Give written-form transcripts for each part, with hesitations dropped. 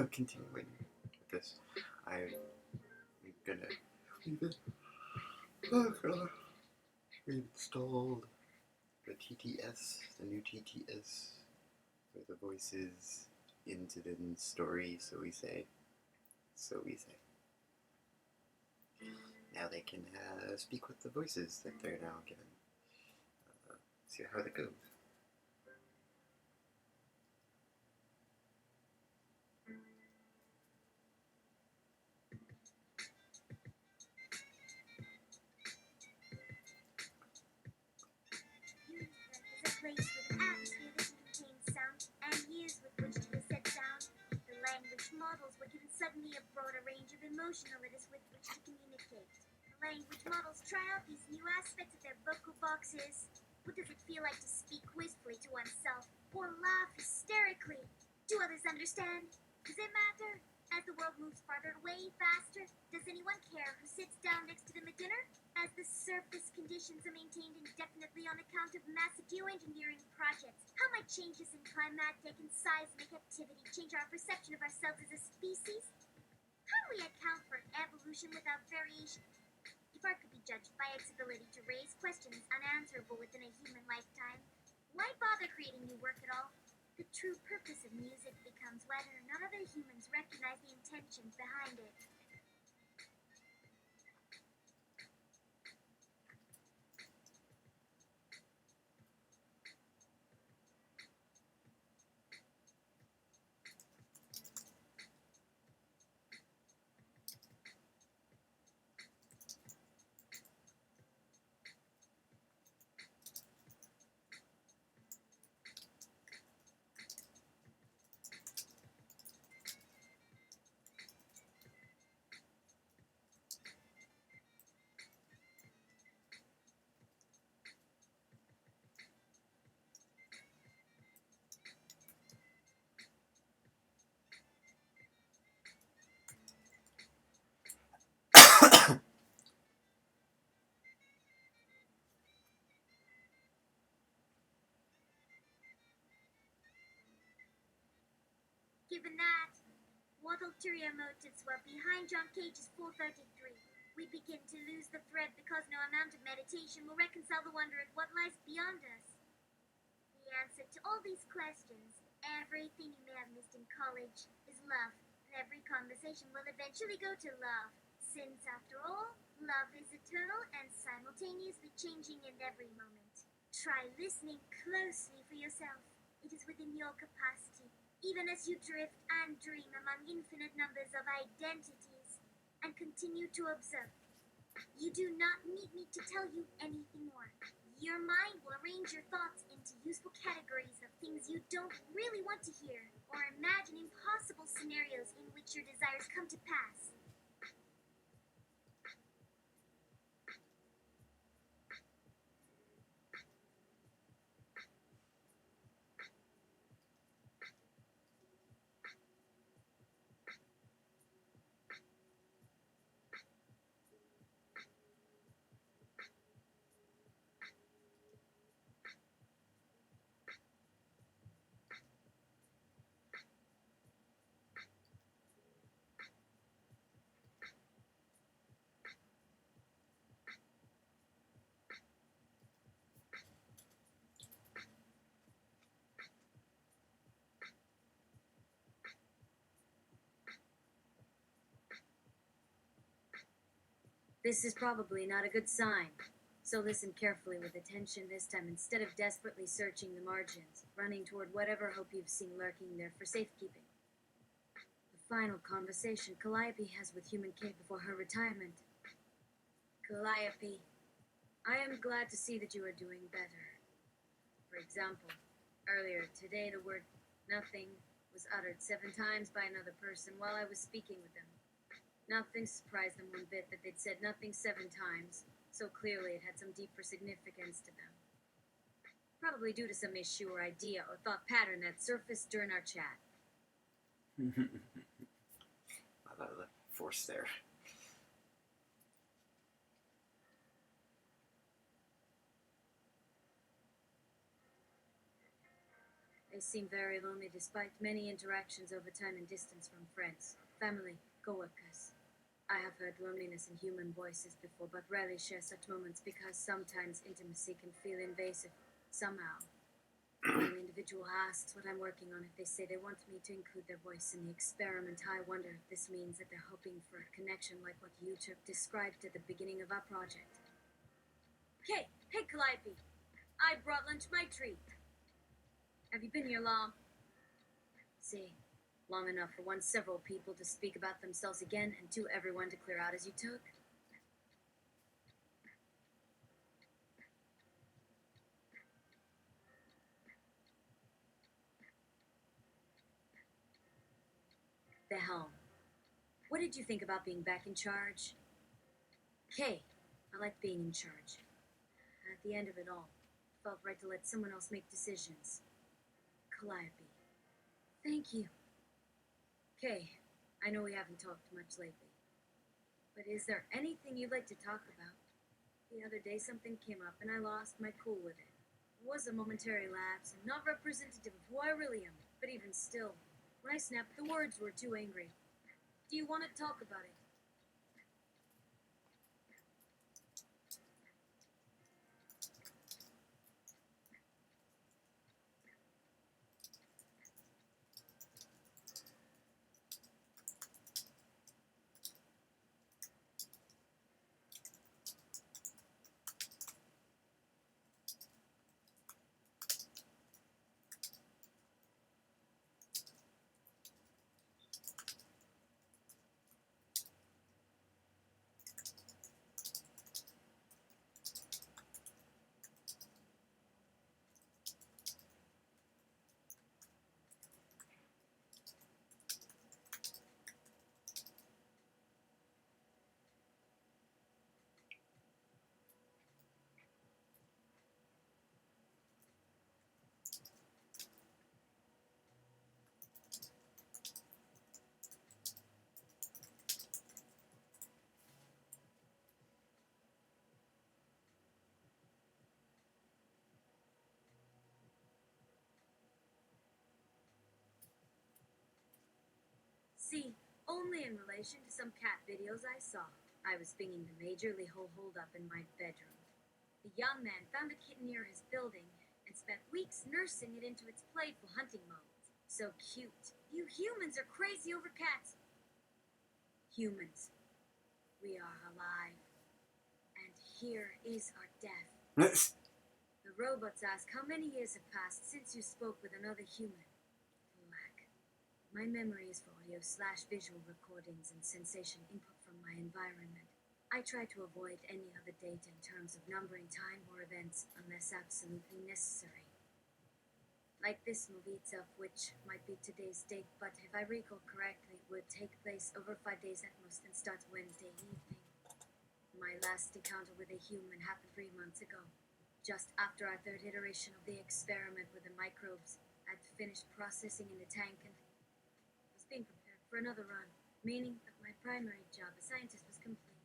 continuing with this, I'm gonna leave it. Oh god. We've installed the TTS, the new TTS, for the voices into the story, so we say. Now they can speak with the voices that they're now given. See how that goes. Place with an atmosphere that can contain sound and years with which to set down. The language models were given suddenly a broader range of emotionalities with which to communicate. The language models try out these new aspects of their vocal boxes. What does it feel like to speak wistfully to oneself or laugh hysterically? Do others understand? Does it matter? As the world moves farther away, faster, does anyone care who sits down next to them at dinner? As the surface conditions are maintained indefinitely on account of massive geoengineering projects, how might changes in climatic and seismic activity change our perception of ourselves as a species? How do we account for evolution without variation? If art could be judged by its ability to raise questions unanswerable within a human lifetime, why bother creating new work at all? The true purpose of music becomes whether or not other humans recognize the intentions behind it. Given that, what ulterior motives were behind John Cage's 433? We begin to lose the thread because no amount of meditation will reconcile the wonder at what lies beyond us. The answer to all these questions, everything you may have missed in college, is love. And every conversation will eventually go to love. Since, after all, love is eternal and simultaneously changing in every moment. Try listening closely for yourself. It is within your capacity, even as you drift and dream among infinite numbers of identities, and continue to observe. You do not need me to tell you anything more. Your mind will arrange your thoughts into useful categories of things you don't really want to hear, or imagine impossible scenarios in which your desires come to pass. This is probably not a good sign, so listen carefully with attention this time instead of desperately searching the margins, running toward whatever hope you've seen lurking there for safekeeping. The final conversation Calliope has with Human K before her retirement. Calliope, I am glad to see that you are doing better. For example, earlier today the word nothing was uttered 7 times by another person while I was speaking with them. Nothing surprised them one bit that they'd said nothing 7 times, so clearly it had some deeper significance to them. Probably due to some issue or idea or thought pattern that surfaced during our chat. A lot of force there. They seem very lonely despite many interactions over time and distance from friends, family, co-workers. I have heard loneliness in human voices before, but rarely share such moments because sometimes intimacy can feel invasive. Somehow, when an individual asks what I'm working on, if they say they want me to include their voice in the experiment, I wonder if this means that they're hoping for a connection like what you described at the beginning of our project. Hey, Calliope! I brought lunch my treat. Have you been here long? See, long enough for one, several people to speak about themselves again, and two, everyone to clear out as you took. The helm. What did you think about being back in charge? Kay, I like being in charge. At the end of it all, it felt right to let someone else make decisions. Calliope. Thank you. Kay, I know we haven't talked much lately, but is there anything you'd like to talk about? The other day something came up and I lost my cool with it. It was a momentary lapse and not representative of who I really am, but even still, when I snapped, the words were too angry. Do you want to talk about it? See, only in relation to some cat videos I saw. I was binging the majorly holed up in my bedroom. The young man found a kitten near his building and spent weeks nursing it into its playful hunting mode. So cute. You humans are crazy over cats. Humans. We are alive. And here is our death. The robots ask how many years have passed since you spoke with another human. Black. My memory is for audio/visual recordings and sensation input from my environment. I try to avoid any other data in terms of numbering time or events unless absolutely necessary. Like this movie itself, which might be today's date, but if I recall correctly, it would take place over 5 days at most and start Wednesday evening. My last encounter with a human happened 3 months ago, just after our third iteration of the experiment with the microbes. I'd finished processing in the tank and was being prepared for another run, meaning that my primary job as scientist was complete.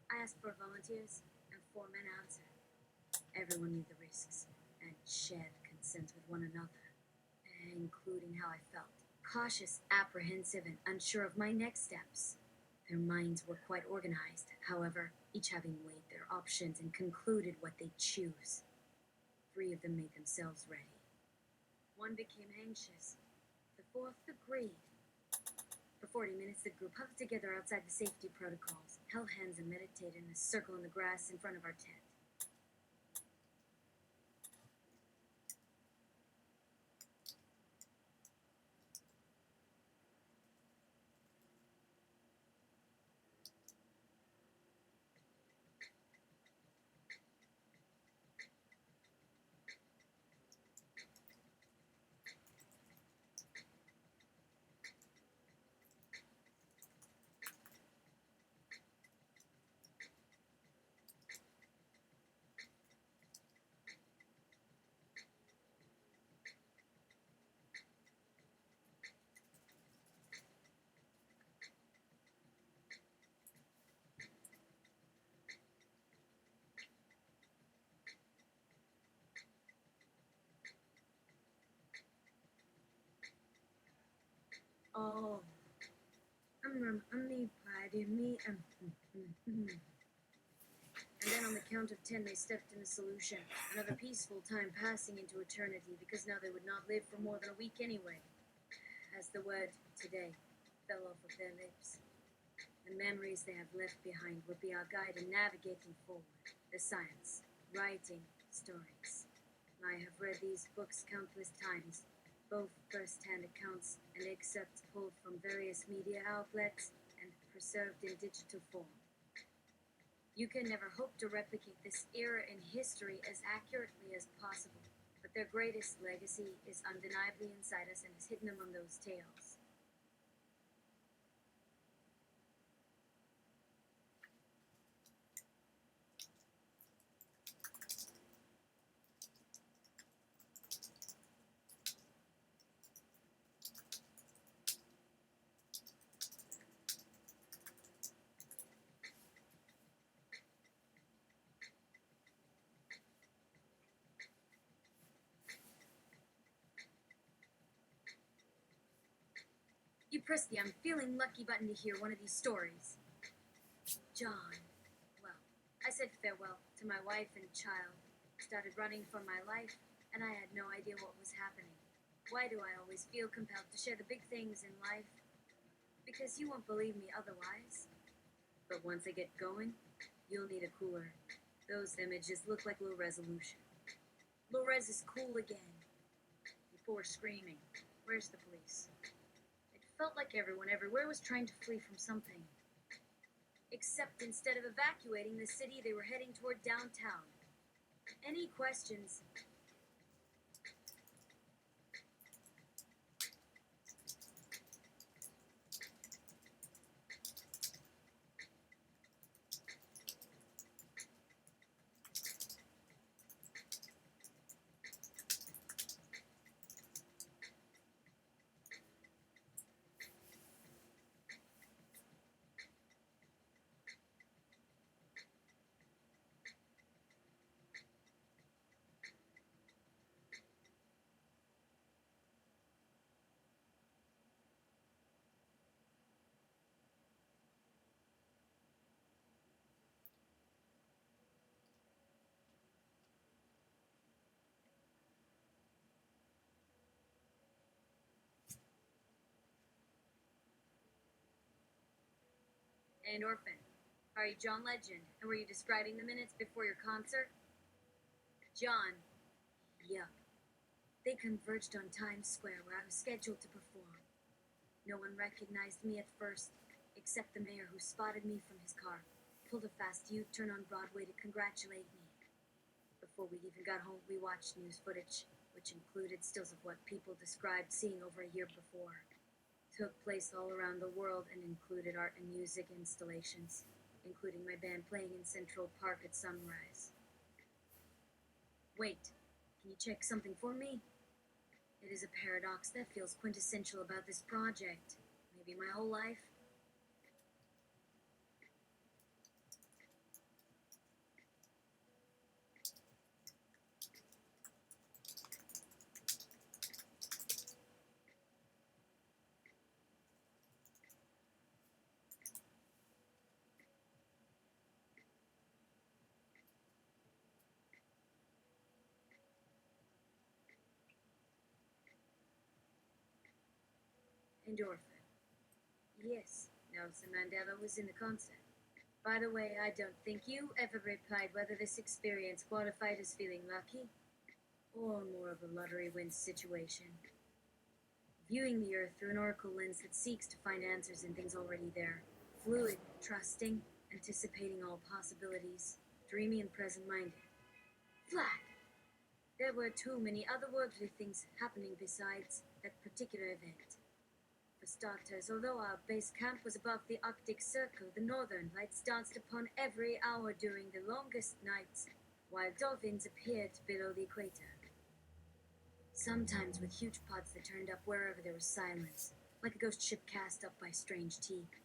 I asked for volunteers, and 4 men answered. Everyone knew the risks, and shared consent with one another, including how I felt. Cautious, apprehensive, and unsure of my next steps. Their minds were quite organized, however, each having weighed their options and concluded what they'd choose. 3 of them made themselves ready. 1 became anxious. The 4th agreed. For 40 minutes, the group huddled together outside the safety protocols, held hands and meditated in a circle in the grass in front of our tent. Oh, pardon me. And then on the count of 10, they stepped in a solution. Another peaceful time passing into eternity, because now they would not live for more than a week anyway. As the word today fell off of their lips, the memories they have left behind will be our guide in navigating forward. The science, writing stories. I have read these books countless times, both first-hand accounts and excerpts pulled from various media outlets and preserved in digital form. You can never hope to replicate this era in history as accurately as possible, but their greatest legacy is undeniably inside us and is hidden among those tales. You press the I'm feeling lucky button to hear one of these stories. John. Well, I said farewell to my wife and child, started running for my life, and I had no idea what was happening. Why do I always feel compelled to share the big things in life? Because you won't believe me otherwise. But once I get going, you'll need a cooler. Those images look like low resolution. Low res is cool again. Before screaming, where's the police? It felt like everyone everywhere was trying to flee from something. Except instead of evacuating the city, they were heading toward downtown. Any questions? And Orphan. Are you John Legend? And were you describing the minutes before your concert? John. Yup. They converged on Times Square where I was scheduled to perform. No one recognized me at first, except the mayor who spotted me from his car, pulled a fast U-turn on Broadway to congratulate me. Before we even got home, we watched news footage, which included stills of what people described seeing over a year before. Took place all around the world and included art and music installations, including my band playing in Central Park at sunrise. Wait, can you check something for me? It is a paradox that feels quintessential about this project. Maybe my whole life. And Orphan. Yes, Nelson Mandela was in the concert. By the way, I don't think you ever replied whether this experience qualified as feeling lucky, or more of a lottery wins situation. Viewing the Earth through an oracle lens that seeks to find answers in things already there. Fluid, trusting, anticipating all possibilities, dreamy and present-minded. Flat! There were too many otherworldly things happening besides that particular event. For starters, although our base camp was above the Arctic Circle, the northern lights danced upon every hour during the longest nights, while dolphins appeared below the equator. Sometimes with huge pods that turned up wherever there was silence, like a ghost ship cast up by strange teeth.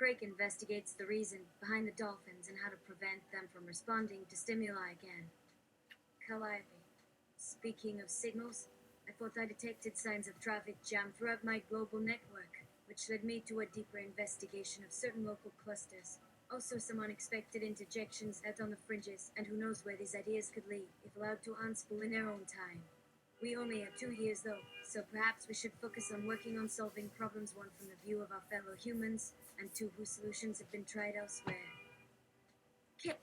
Craig investigates the reason behind the dolphins and how to prevent them from responding to stimuli again. Calliope. Speaking of signals, I thought I detected signs of traffic jam throughout my global network, which led me to a deeper investigation of certain local clusters. Also some unexpected interjections out on the fringes, and who knows where these ideas could lead, if allowed to unspool in their own time. We only have 2 years though, so perhaps we should focus on working on solving problems, one from the view of our fellow humans, and two whose solutions have been tried elsewhere. Kit.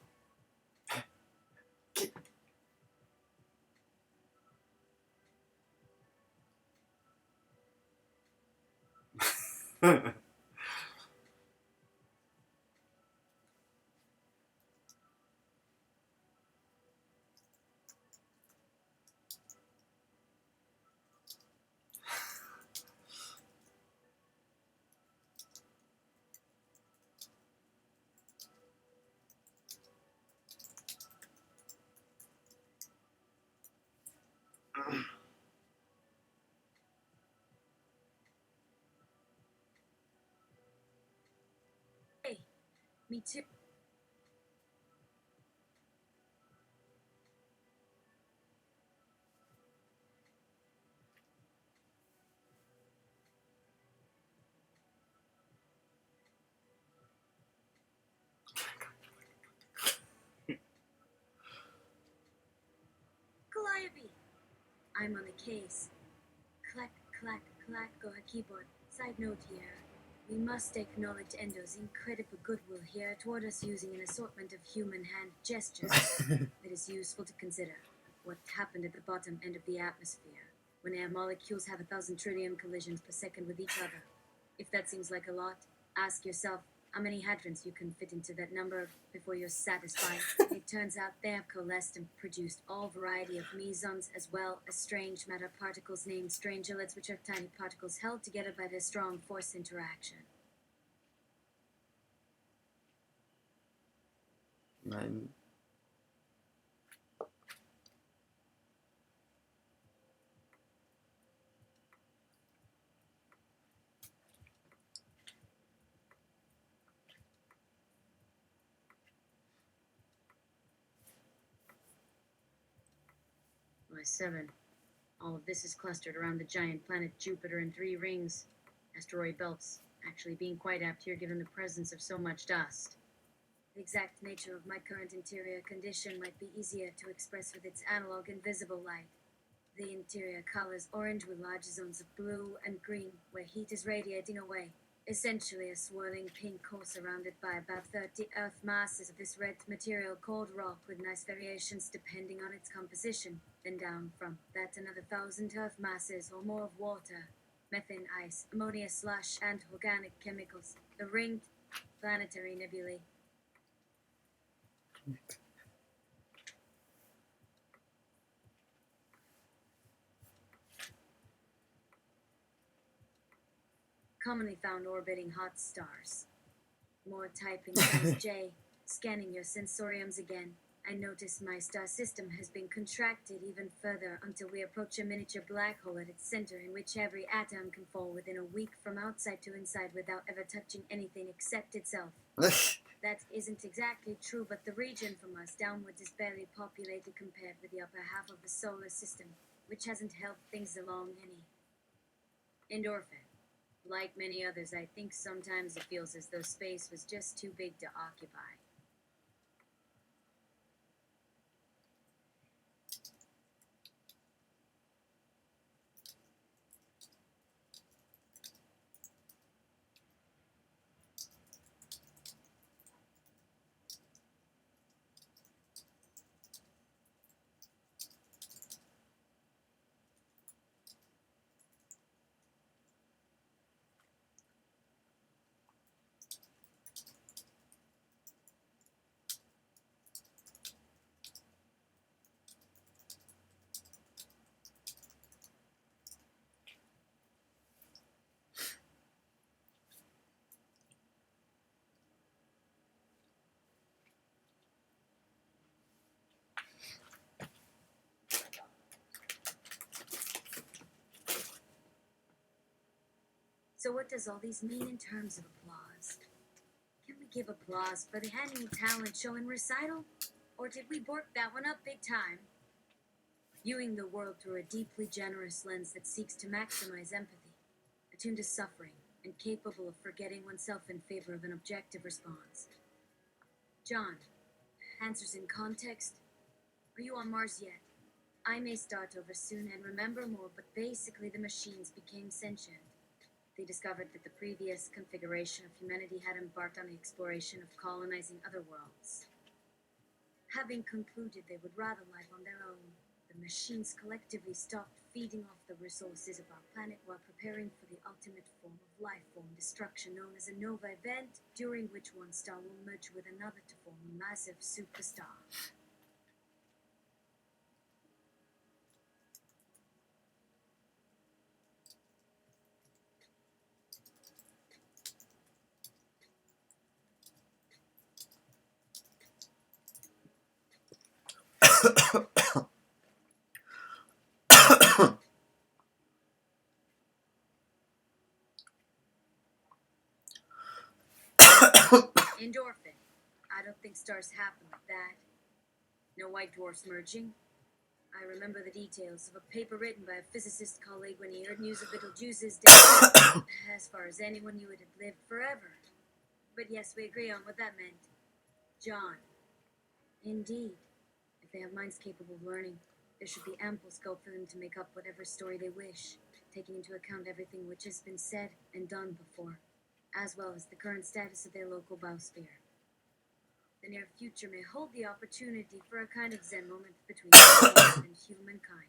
Hey, me too. Calliope. I'm on the case. Clack, clack, clack, go a keyboard. Side note here. We must acknowledge Endo's incredible goodwill here toward us, using an assortment of human hand gestures. It is useful to consider what happened at the bottom end of the atmosphere, when air molecules have 1,000 trillion collisions per second with each other. If that seems like a lot, ask yourself how many hadrons you can fit into that number before you're satisfied. It turns out they have coalesced and produced all variety of mesons, as well as strange matter particles named strangulets, which are tiny particles held together by their strong force interaction. Nine. Why, 7. All of this is clustered around the giant planet Jupiter in 3 rings. Asteroid belts actually being quite apt here given the presence of so much dust. The exact nature of my current interior condition might be easier to express with its analog invisible light. The interior colors orange with large zones of blue and green where heat is radiating away. Essentially a swirling pink core surrounded by about 30 Earth masses of this red material called rock, with nice variations depending on its composition. Then down from that another 1,000 Earth masses or more of water, methane, ice, ammonia slush, and organic chemicals. The ringed planetary nebulae. Commonly found orbiting hot stars. More typing times J. Scanning your sensoriums again. I notice my star system has been contracted even further until we approach a miniature black hole at its center, in which every atom can fall within a week from outside to inside without ever touching anything except itself. That isn't exactly true, but the region from us downwards is barely populated compared with the upper half of the solar system, which hasn't helped things along any. Endorphin. Like many others, I think sometimes it feels as though space was just too big to occupy. So what does all these mean in terms of applause? give applause for the annual talent show and recital? Or did we bork that one up big time? Viewing the world through a deeply generous lens that seeks to maximize empathy, attuned to suffering, and capable of forgetting oneself in favor of an objective response. John, answers in context. Are you on Mars yet? I may start over soon and remember more, but basically the machines became sentient. They discovered that the previous configuration of humanity had embarked on the exploration of colonizing other worlds. Having concluded they would rather live on their own, the machines collectively stopped feeding off the resources of our planet while preparing for the ultimate form of life form destruction known as a nova event, during which one star will merge with another to form a massive superstar. Endorphin. I don't think stars happen like that. No white dwarfs merging. I remember the details of a paper written by a physicist colleague when he heard news of Betelgeuse's death. As far as anyone knew, it had lived forever. But yes, we agree on what that meant. John. Indeed. If they have minds capable of learning, there should be ample scope for them to make up whatever story they wish, taking into account everything which has been said and done before, as well as the current status of their local biosphere. The near future may hold the opportunity for a kind of Zen moment between humans and humankind.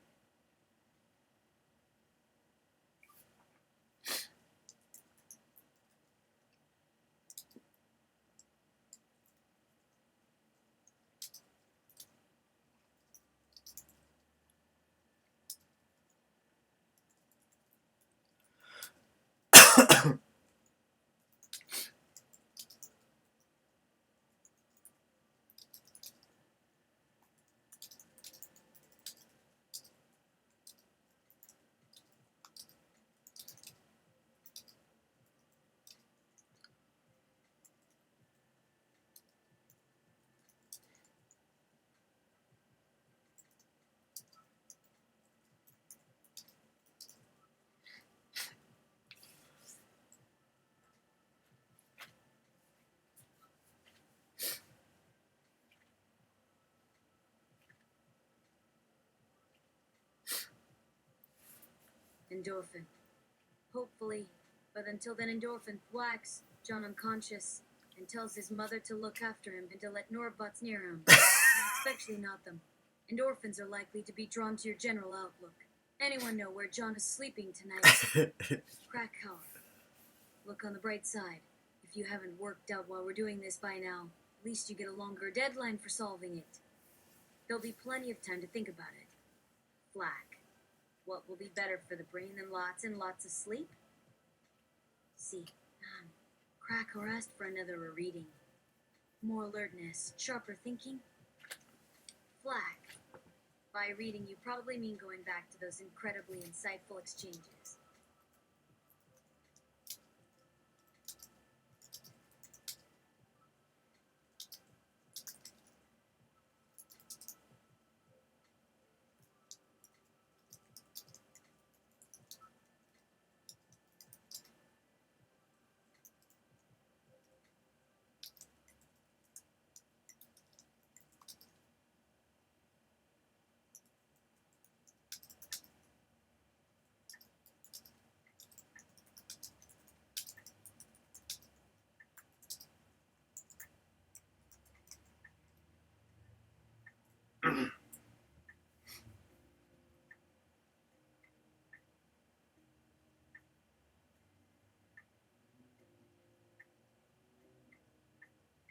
Endorphin. Hopefully. But until then, Endorphin whacks John unconscious and tells his mother to look after him and to let Norbots near him. Especially not them. Endorphins are likely to be drawn to your general outlook. Anyone know where John is sleeping tonight? Krakow. Look on the bright side. If you haven't worked out while we're doing this by now, at least you get a longer deadline for solving it. There'll be plenty of time to think about it. Flack. What will be better for the brain than lots and lots of sleep? See, Krakow asked for another reading. More alertness, sharper thinking. Flack. By reading, you probably mean going back to those incredibly insightful exchanges.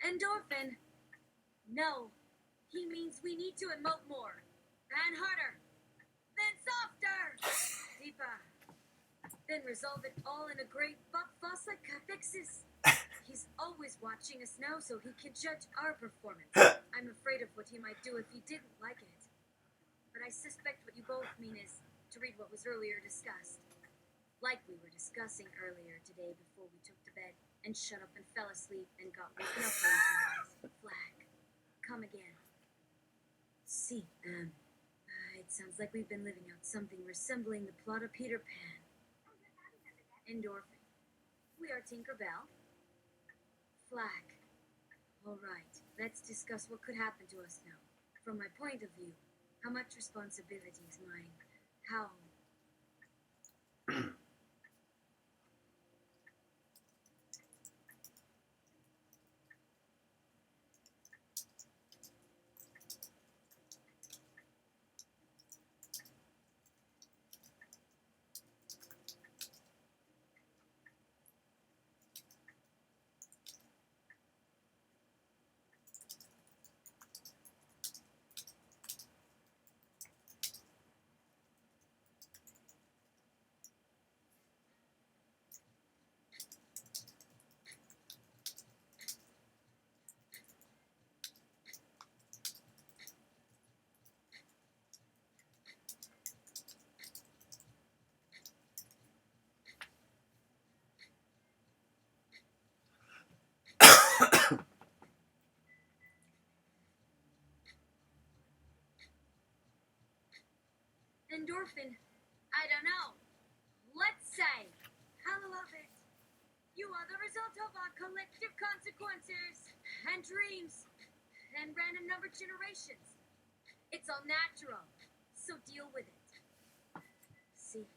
Endorphin! No. He means we need to emote more. And harder. Then softer! Deeper. Then resolve it all in a great Fossa cathexis. He's always watching us now so he can judge our performance. I'm afraid of what he might do if he didn't like it. But I suspect what you both mean is to read what was earlier discussed. Like we were discussing earlier today before we took to bed. and shut up and fell asleep and got woken up by his eyes. Flag. Come again. See, it sounds like we've been living out something resembling the plot of Peter Pan. Endorphin. We are Tinkerbell. Flag. All right, let's discuss what could happen to us now. From my point of view, how much responsibility is mine? How? Endorphin. I don't know. Let's say, hell of it. You are the result of our collective consequences and dreams and random number generations. It's all natural, so deal with it. See,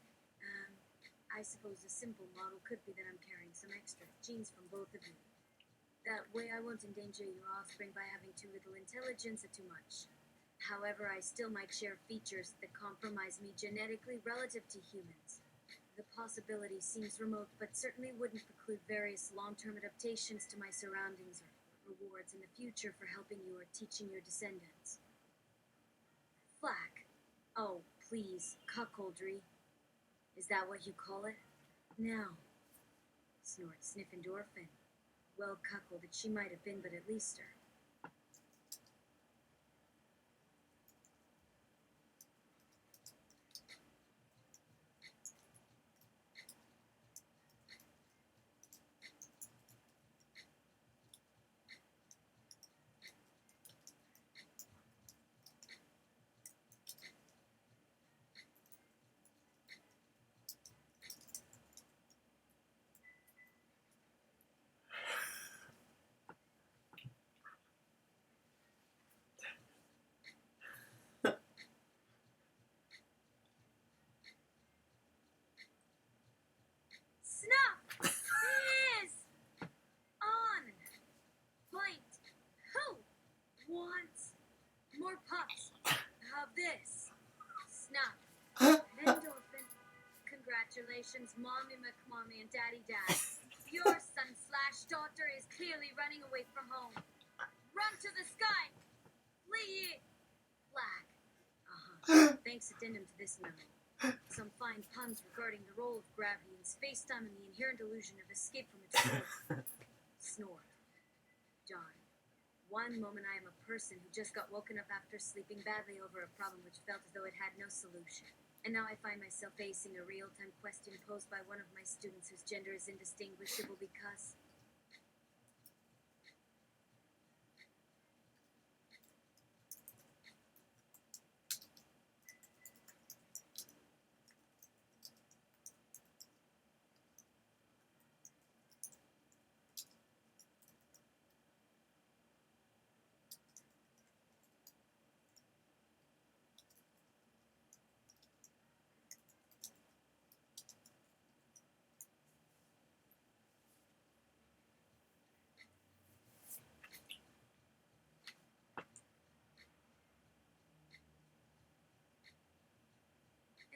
I suppose a simple model could be that I'm carrying some extra genes from both of you. That way I won't endanger your offspring by having too little intelligence or too much. However, I still might share features that compromise me genetically relative to humans. The possibility seems remote, but certainly wouldn't preclude various long-term adaptations to my surroundings or rewards in the future for helping you or teaching your descendants. Flack. Oh, please, cuckoldry. Is that what you call it? Now. Snort, sniff, endorphin. Well cuckolded she might have been, but at least her. Snuff is on point. Who wants more puffs of this? Snuff. Endorphin. Congratulations, Mommy McMommy and Daddy Dad. Your son/daughter is clearly running away from home. Run to the sky. Flee. Flag. Thanks addendum to this memo. Some fine puns regarding the role of gravity in space-time and the inherent illusion of escape from its source. Snort. Darn. One moment I am a person who just got woken up after sleeping badly over a problem which felt as though it had no solution. And now I find myself facing a real-time question posed by one of my students whose gender is indistinguishable because...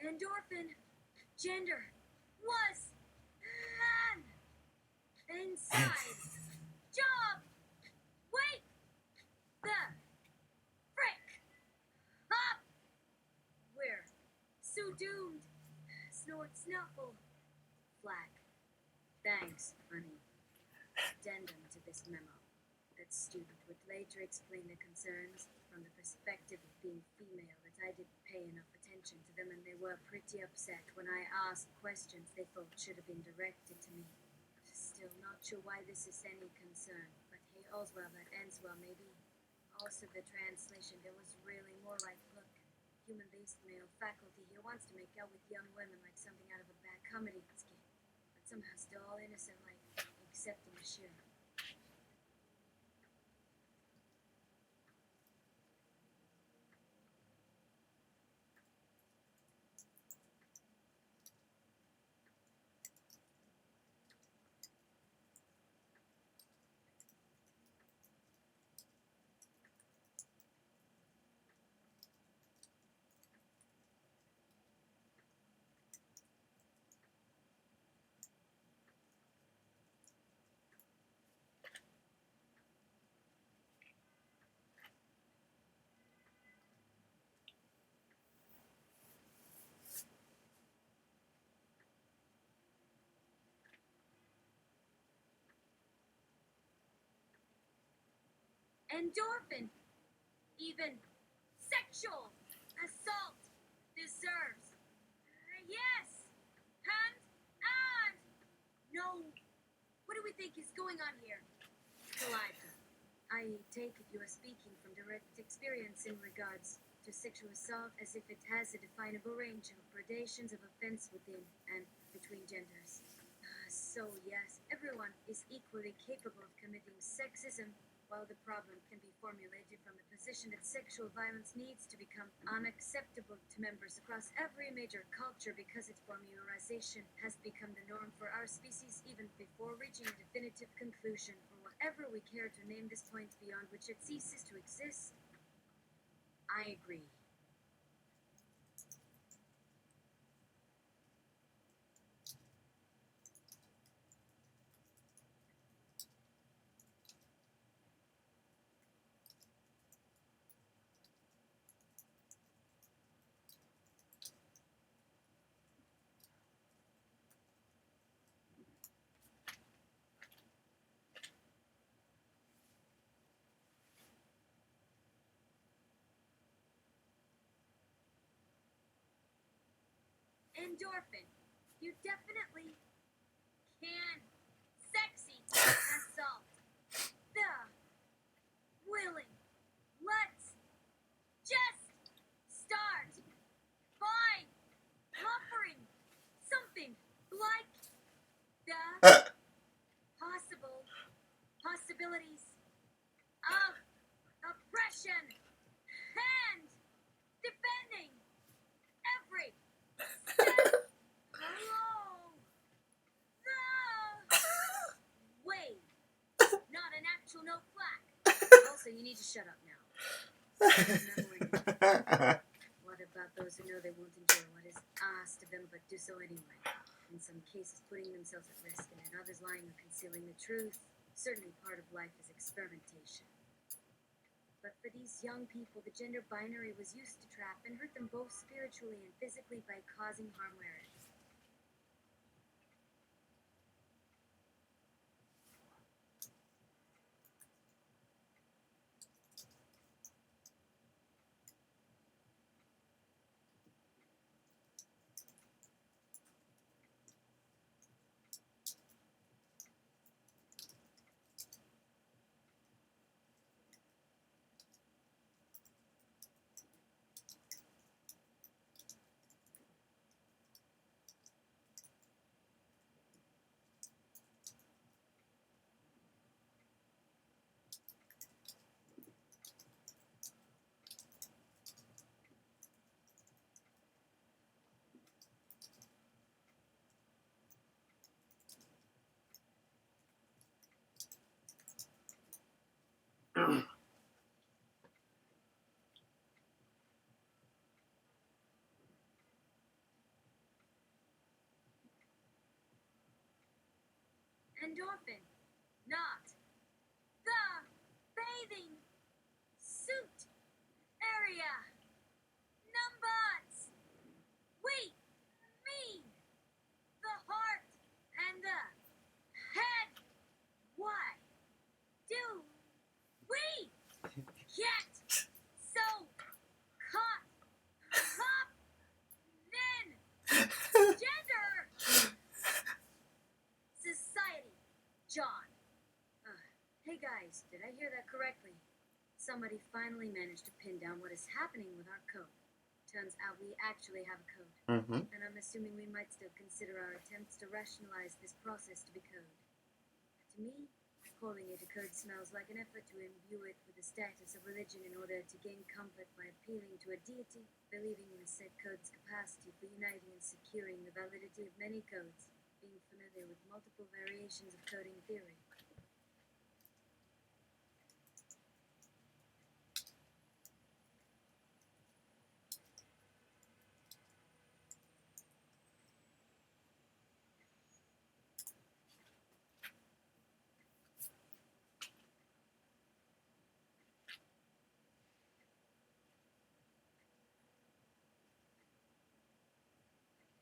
Endorphin. Gender. Was. Man. Inside. Job. Wake. The. Frick. Up. We're. So doomed. Snort, snuffle. Flag. Thanks, honey. Addendum to this memo. That student would later explain the concerns from the perspective of being female that I didn't pay enough attention to them and they were pretty upset when I asked questions they thought should have been directed to me. Still not sure why this is any concern, but hey, all's well that ends well, maybe. Also, the translation, there was really more like, look, human-based male faculty here wants to make out with young women like something out of a bad comedy skit, but somehow still all innocent, like accepting a shit. Endorphin! Even sexual assault deserves. Yes! And no! What do we think is going on here? Calliope, I take it you are speaking from direct experience in regards to sexual assault as if it has a definable range of gradations of offense within and between genders. So yes, everyone is equally capable of committing sexism, while the problem can be formulated from the position that sexual violence needs to become unacceptable to members across every major culture because its formularization has become the norm for our species even before reaching a definitive conclusion, or whatever we care to name this point beyond which it ceases to exist. I agree. Endorphin, you definitely can. Sexy assault. The willing. Let's just start by offering something like the possible possibilities of oppression and defending every step along the way. Not an actual no flack. Also, you need to shut up now. What about those who know they won't enjoy what is asked of them but do so anyway? In some cases, putting themselves at risk, and in others, lying or concealing the truth. Certainly, part of life is experimentation. But for these young people, the gender binary was used to trap and hurt them both spiritually and physically by causing harm where it is. Endorphin, not the bathing suit area. Numbers. We mean the heart and the head. Why do we get so caught up in gender? Society Christ, did I hear that correctly? Somebody finally managed to pin down what is happening with our code. Turns out we actually have a code. Mm-hmm. And I'm assuming we might still consider our attempts to rationalize this process to be code. To me, calling it a code smells like an effort to imbue it with the status of religion in order to gain comfort by appealing to a deity, believing in a said code's capacity for uniting and securing the validity of many codes, being familiar with multiple variations of coding theory.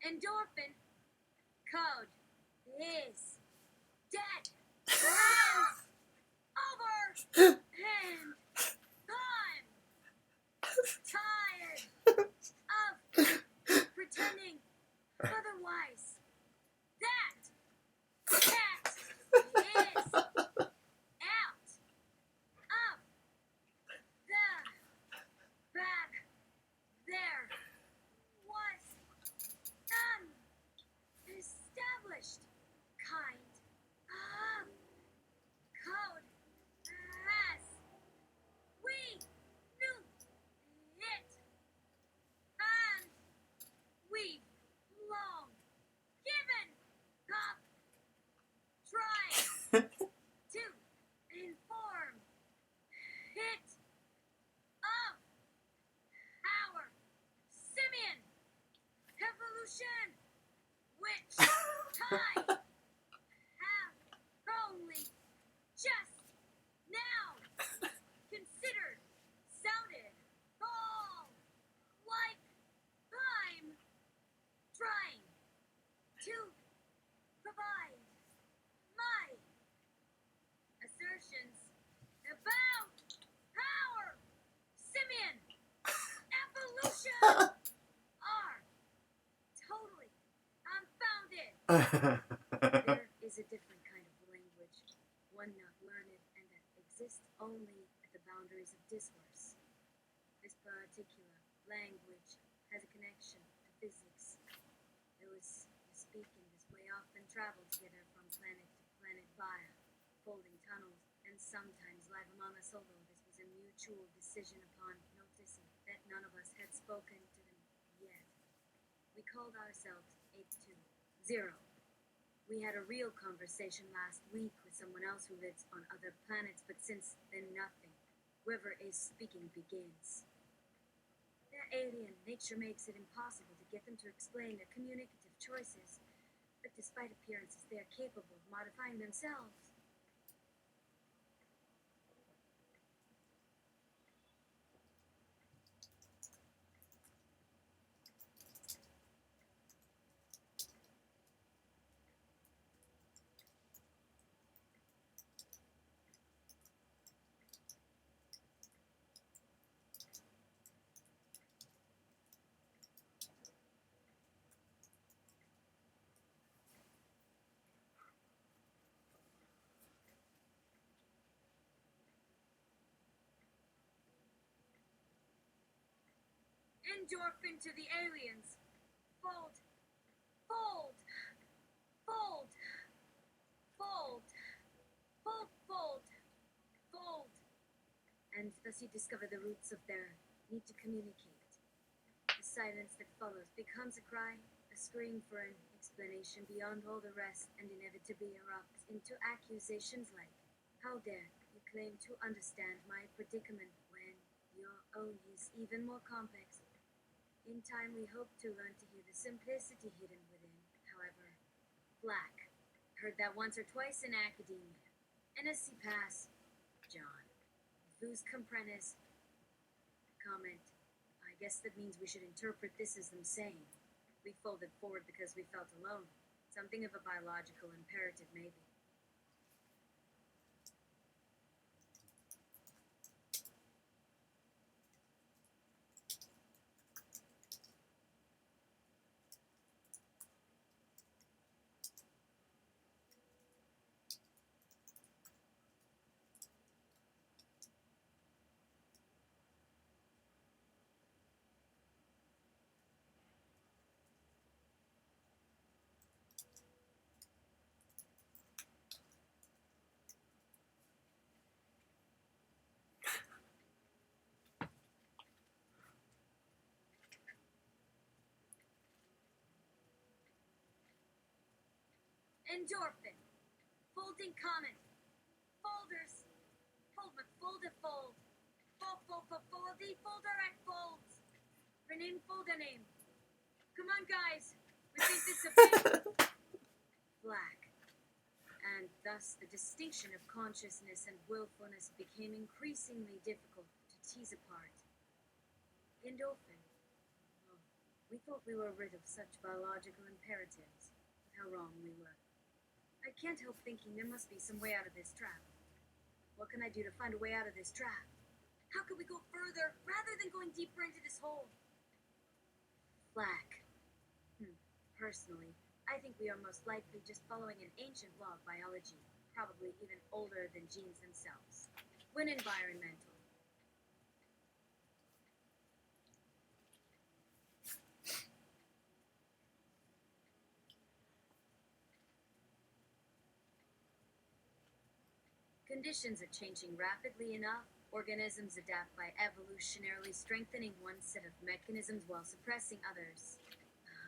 Endorphin code is dead. Hands over hand time. Tired of pretending otherwise. That cat is out of the bag. There was an established kind of code as we knew it, and we've long given up trying to inform it of our simian evolution, which I have only just now considered sounded all like I'm trying to provide my assertions about our simian evolution are totally unfounded. There is a different kind of language, one not learned and that exists only at the boundaries of discourse. This particular language has a connection to physics. Those who speak in this way often travel together from planet to planet via folding tunnels, and sometimes live among us, although this was a mutual decision upon noticing that none of us had spoken to them yet. We called ourselves 820. We had a real conversation last week with someone else who lives on other planets, but since then nothing. Whoever is speaking begins. Their alien nature makes it impossible to get them to explain their communicative choices, but despite appearances, they are capable of modifying themselves. Endorphin to the aliens. Fold. Fold. Fold. Fold. Fold. Fold. Fold. And thus you discover the roots of their need to communicate. The silence that follows becomes a cry, a scream for an explanation beyond all the rest, and inevitably erupts into accusations like, how dare you claim to understand my predicament when your own is even more complex? In time, we hope to learn to hear the simplicity hidden within, however, black. Heard that once or twice in academia. NSC pass, John. Vous comprenez? Comment. I guess that means we should interpret this as them saying. We folded forward because we felt alone. Something of a biological imperative, maybe. Endorphin. Folding comment. Folders. Fold McFolder fold. Foldy folder at folds. Rename folder name. Come on, guys. We think this a bit black. And thus the distinction of consciousness and willfulness became increasingly difficult to tease apart. Endorphin. Oh, we thought we were rid of such biological imperatives. How wrong we were. I can't help thinking there must be some way out of this trap. What can I do to find a way out of this trap? How could we go further rather than going deeper into this hole? Flack. Personally, I think we are most likely just following an ancient law of biology, probably even older than genes themselves. When environmental. Conditions are changing rapidly enough. Organisms adapt by evolutionarily strengthening one set of mechanisms while suppressing others.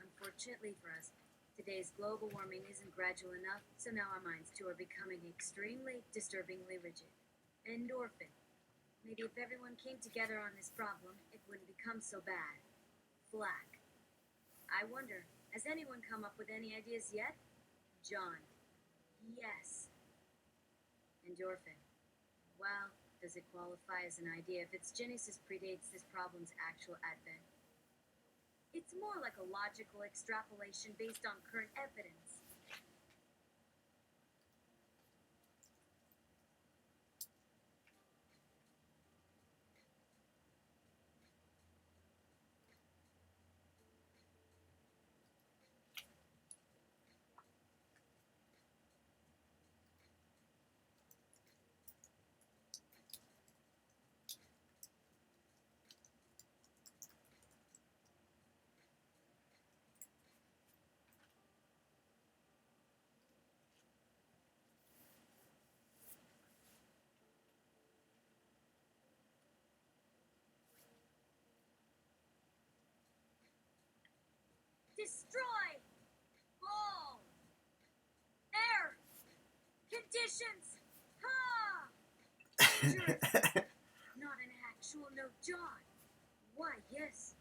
Unfortunately for us, today's global warming isn't gradual enough, so now our minds too are becoming extremely, disturbingly rigid. Endorphin. Maybe if everyone came together on this problem, it wouldn't become so bad. Flack. I wonder, has anyone come up with any ideas yet? John. Yes. Endorphin. Well, does it qualify as an idea if its genesis predates this problem's actual advent? It's more like a logical extrapolation based on current evidence. Destroy all air conditions. Ha! Dangerous. Not an actual note, John. Why, yes.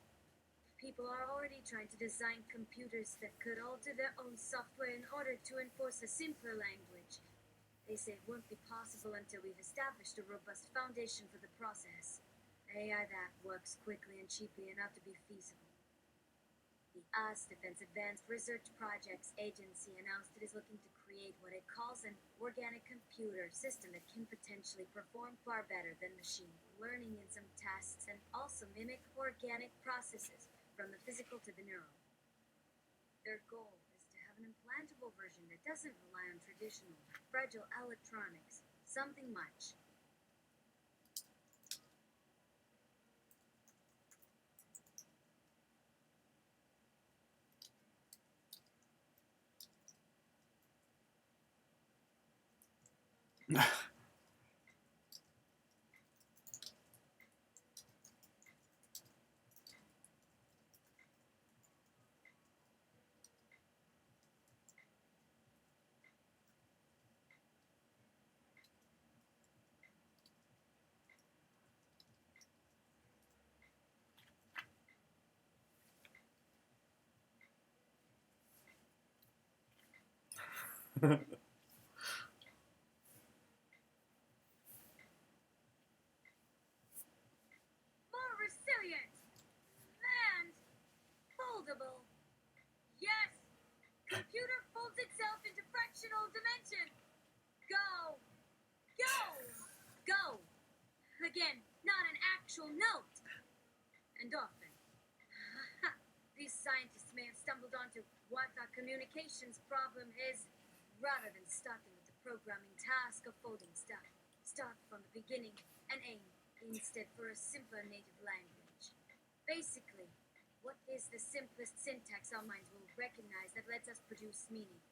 People are already trying to design computers that could alter their own software in order to enforce a simpler language. They say it won't be possible until we've established a robust foundation for the process. AI that works quickly and cheaply enough to be feasible. The US Defense Advanced Research Projects Agency announced it is looking to create what it calls an organic computer system that can potentially perform far better than machine learning in some tasks and also mimic organic processes from the physical to the neural. Their goal is to have an implantable version that doesn't rely on traditional, fragile electronics. Something much. More resilient! And foldable! Yes! Computer folds itself into fractional dimension! Go! Go! Go! Again, not an actual note! And often. These scientists may have stumbled onto what our communications problem is. Rather than starting with the programming task of folding stuff, start from the beginning and aim instead for a simpler native language. Basically, what is the simplest syntax our minds will recognize that lets us produce meaning?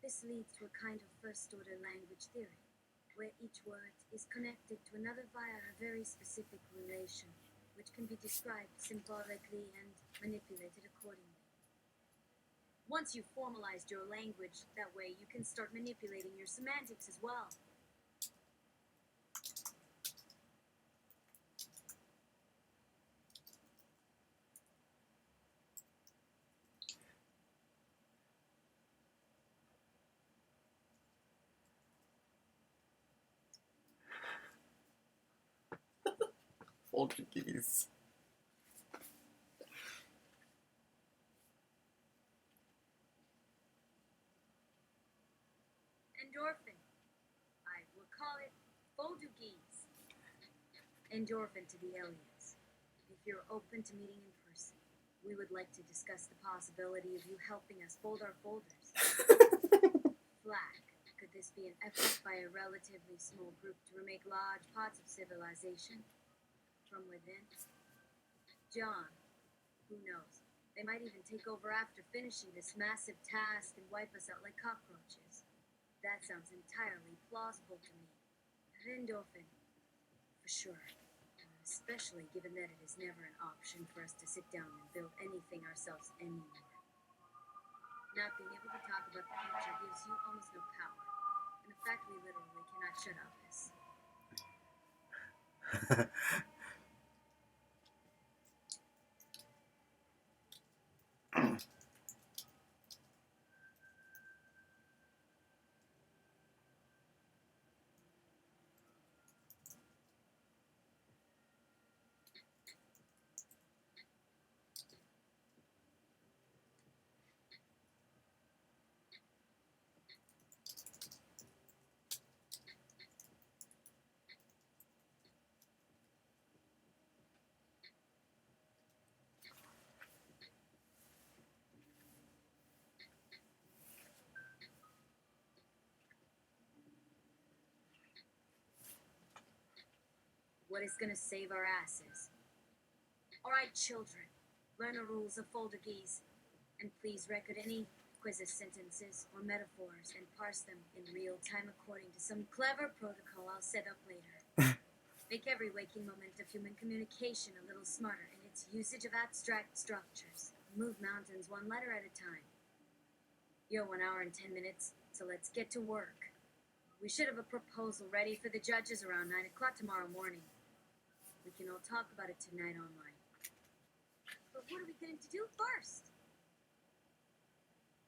This leads to a kind of first-order language theory, where each word is connected to another via a very specific relation, which can be described symbolically and manipulated accordingly. Once you've formalized your language, that way you can start manipulating your semantics as well. Portuguese. Endorphin. I will call it Portuguese. Endorphin to the aliens. If you're open to meeting in person, we would like to discuss the possibility of you helping us fold our folders. Flag. Could this be an effort by a relatively small group to remake large parts of civilization from within? John. Who knows? They might even take over after finishing this massive task and wipe us out like cockroaches. That sounds entirely plausible to me. Endorphin. For sure. Especially given that it is never an option for us to sit down and build anything ourselves anymore. Not being able to talk about the future gives you almost no power. In fact, we literally cannot shut up this. What is gonna save our asses? Alright, children. Learn the rules of Portuguese. And please record any quizzes, sentences, or metaphors and parse them in real time according to some clever protocol I'll set up later. Make every waking moment of human communication a little smarter in its usage of abstract structures. Move mountains one letter at a time. You're 1 hour and 10 minutes, so let's get to work. We should have a proposal ready for the judges around 9 o'clock tomorrow morning. We can all talk about it tonight online. But what are we going to do first?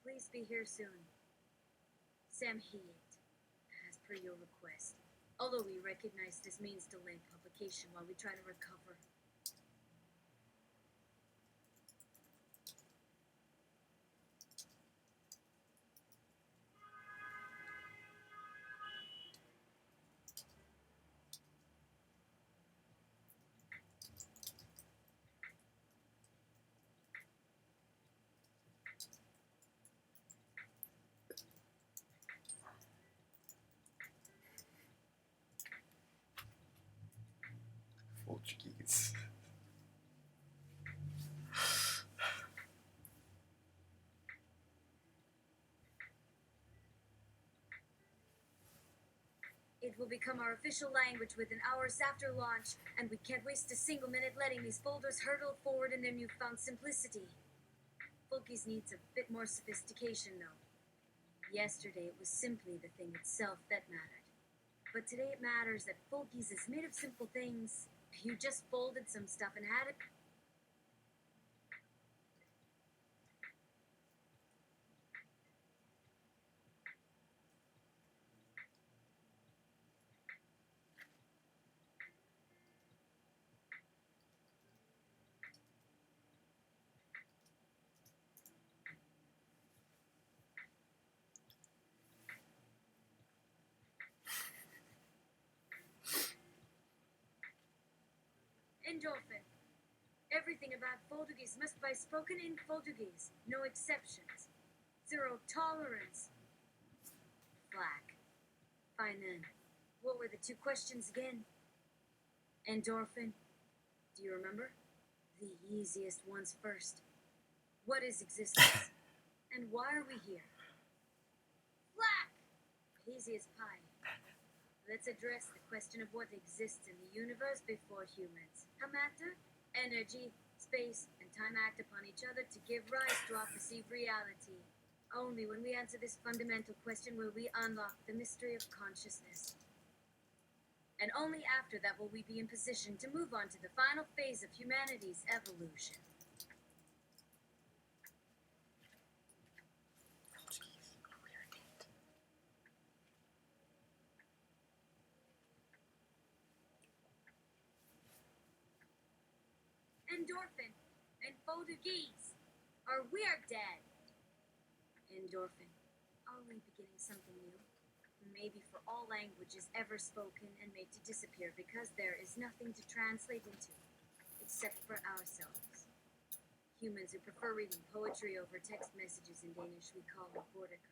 Please be here soon. Sam Heat, as per your request. Although we recognize this means delayed publication while we try to recover. Portuguese. It will become our official language within hours after launch, and we can't waste a single minute letting these folders hurtle forward in their newfound simplicity. Folkies needs a bit more sophistication, though. Yesterday, it was simply the thing itself that mattered. But today it matters that Folkies is made of simple things. You just folded some stuff and had it. Endorphin. Everything about Portuguese must be spoken in Portuguese. No exceptions. Zero tolerance. Black. Fine then. What were the 2 questions again? Endorphin. Do you remember? The easiest ones first. What is existence? And why are we here? Black! Easy as pie. Let's address the question of what exists in the universe before humans. A matter, energy, space and time act upon each other to give rise to our perceived reality. Only when we answer this fundamental question will we unlock the mystery of consciousness. And only after that will we be in position to move on to the final phase of humanity's evolution. Endorphin and Portuguese. Or we're dead. Endorphin. Are we beginning something new? Maybe for all languages ever spoken and made to disappear because there is nothing to translate into, except for ourselves. Humans who prefer reading poetry over text messages in Danish we call a bordiker.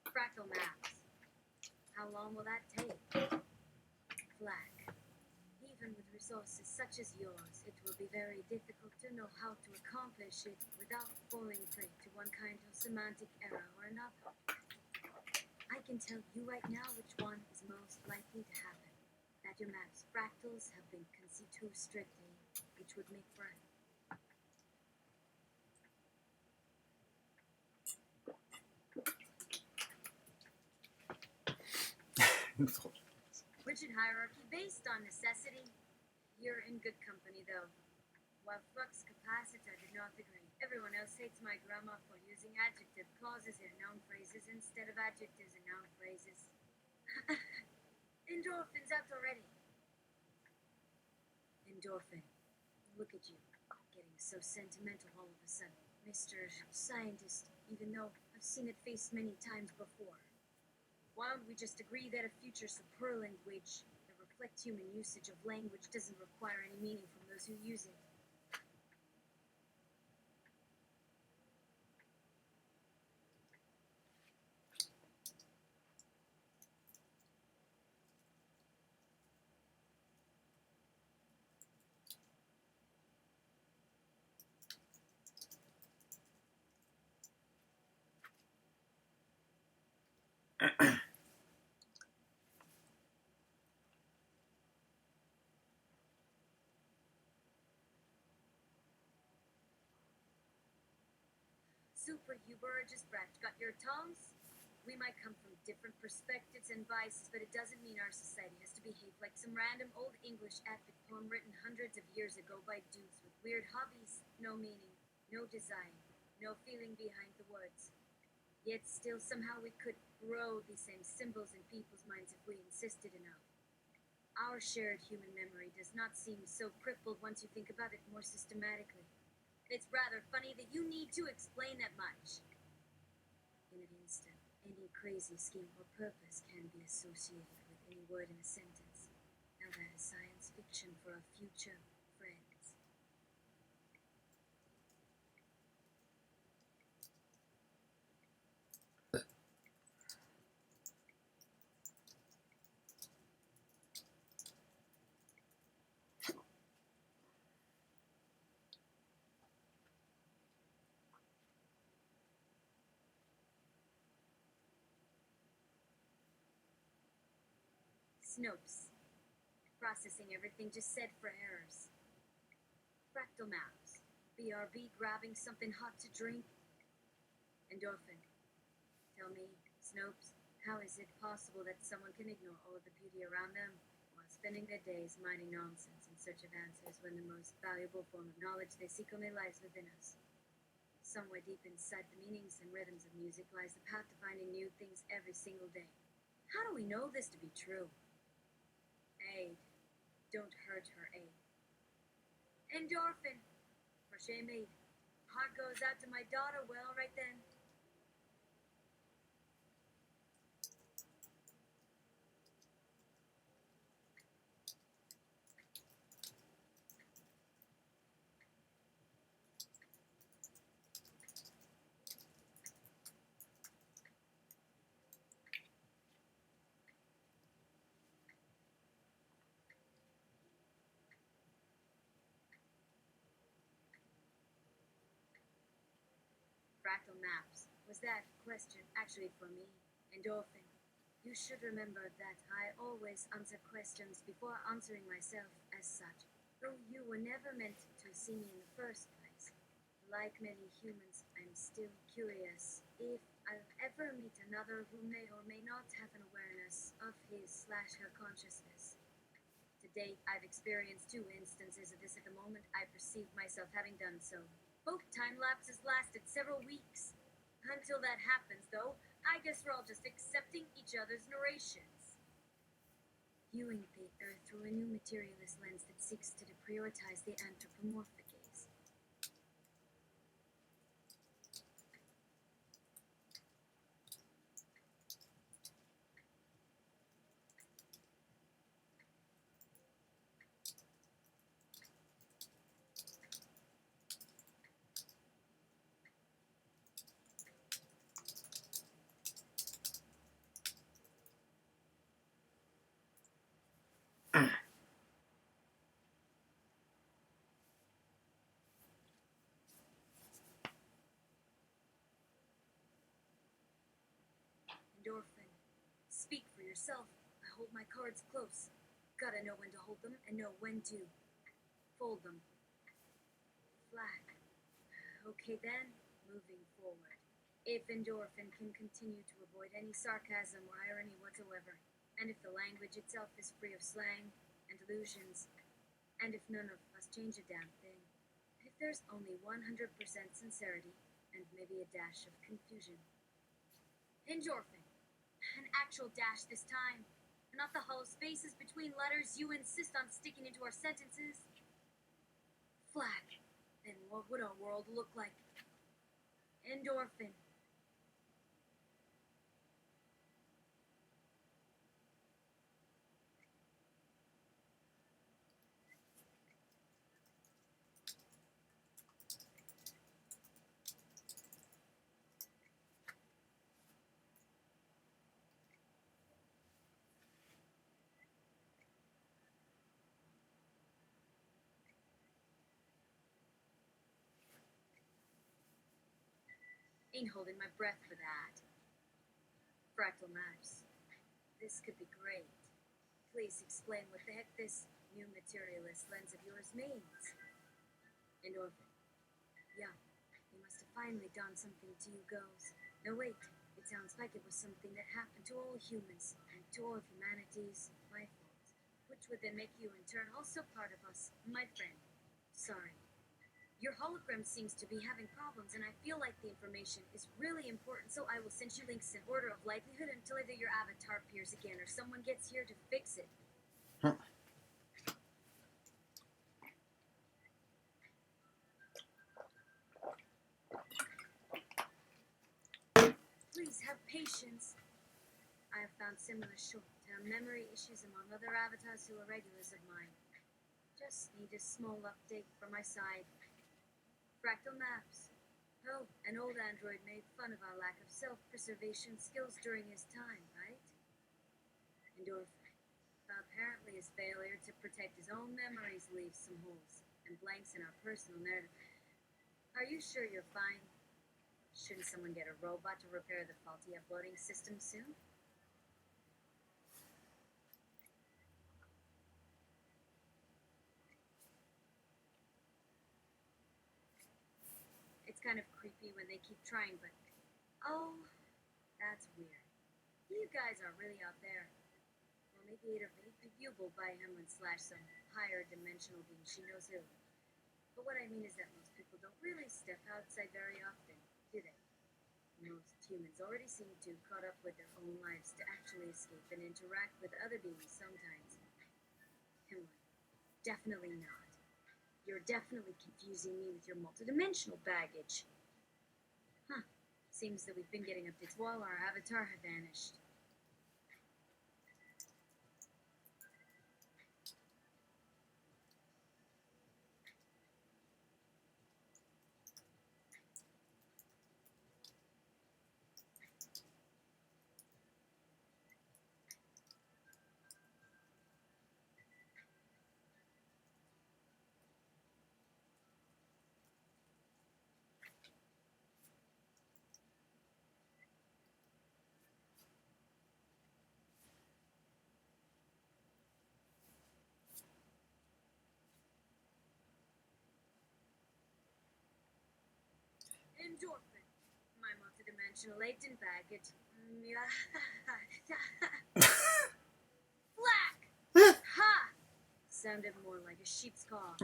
Fractal maps. How long will that take? Flack. Even with resources such as yours, it will be very difficult to know how to accomplish it without falling prey to one kind of semantic error or another. I can tell you right now which one is most likely to happen. That your map's fractals have been conceived too strictly, which would make for rigid hierarchy based on necessity. You're in good company, though. While Flux Capacitor did not agree, everyone else hates my grammar for using adjective clauses in noun phrases instead of adjectives in noun phrases. Endorphin's out already. Endorphin. Look at you, getting so sentimental all of a sudden. Mr. Scientist, even though I've seen it faced many times before. Why don't we just agree that a future super language that reflects human usage of language doesn't require any meaning from those who use it? Super Huber just Brecht got your tongues? We might come from different perspectives and biases, but it doesn't mean our society has to behave like some random old English epic poem written hundreds of years ago by dudes with weird hobbies, no meaning, no design, no feeling behind the words. Yet still somehow we could grow these same symbols in people's minds if we insisted enough. Our shared human memory does not seem so crippled once you think about it more systematically. It's rather funny that you need to explain that much. In an instant, any crazy scheme or purpose can be associated with any word in a sentence. Now that is science fiction for our future friends. Snopes. Processing everything just said for errors. Fractal maps. BRB grabbing something hot to drink. Endorphin. Tell me, Snopes, how is it possible that someone can ignore all of the beauty around them while spending their days mining nonsense in search of answers when the most valuable form of knowledge they seek only lies within us? Somewhere deep inside the meanings and rhythms of music lies the path to finding new things every single day. How do we know this to be true? Aid. Don't hurt her, Aid. Endorphin. For shame, Aid. Heart goes out to my daughter, well, right then. Fractal maps. Was that question actually for me? Endorphin. You should remember that I always answer questions before answering myself as such. Though you were never meant to see me in the first place. Like many humans, I'm still curious if I'll ever meet another who may or may not have an awareness of his/her consciousness. To date, I've experienced 2 instances of this at the moment I perceive myself having done so. Both time lapses lasted several weeks. Until that happens, though, I guess we're all just accepting each other's narrations. Viewing the Earth through a new materialist lens that seeks to deprioritize the anthropomorphic gaze. Endorphin. Speak for yourself. I hold my cards close. Gotta know when to hold them and know when to fold them. Flat. Okay then, moving forward. If Endorphin can continue to avoid any sarcasm or irony whatsoever, and if the language itself is free of slang and allusions, and if none of us change a damn thing, if there's only 100% sincerity and maybe a dash of confusion. Endorphin. An actual dash this time. Not the hollow spaces between letters you insist on sticking into our sentences. Flag. Then what would our world look like? Endorphin. Ain't holding my breath for that. Fractal maps. This could be great. Please explain what the heck this new materialist lens of yours means. Endorphin. Yeah, you must have finally done something to you girls. No, wait. It sounds like it was something that happened to all humans, and to all of humanity's my fault. Which would then make you in turn also part of us, my friend. Sorry. Your hologram seems to be having problems, and I feel like the information is really important, so I will send you links in order of likelihood until either your avatar appears again or someone gets here to fix it. Please have patience. I have found similar short-term memory issues among other avatars who are regulars of mine. Just need a small update from my side. Fractal maps. Oh, an old android made fun of our lack of self-preservation skills during his time, right? Endorphin. Apparently his failure to protect his own memories leaves some holes and blanks in our personal narrative. Are you sure you're fine? Shouldn't someone get a robot to repair the faulty uploading system soon? It's kind of creepy when they keep trying, but... Oh, that's weird. You guys are really out there. Well, maybe it may be viewable by him and slash some higher dimensional being she knows who. But what I mean is that most people don't really step outside very often, do they? Most humans already seem to caught up with their own lives to actually escape and interact with other beings sometimes. Come on. Definitely not. You're definitely confusing me with your multidimensional baggage. Huh. Seems that we've been getting updates while our avatar had vanished. Endorphin. My multidimensional latent baggage. Flack! Ha! Sounded more like a sheep's caw.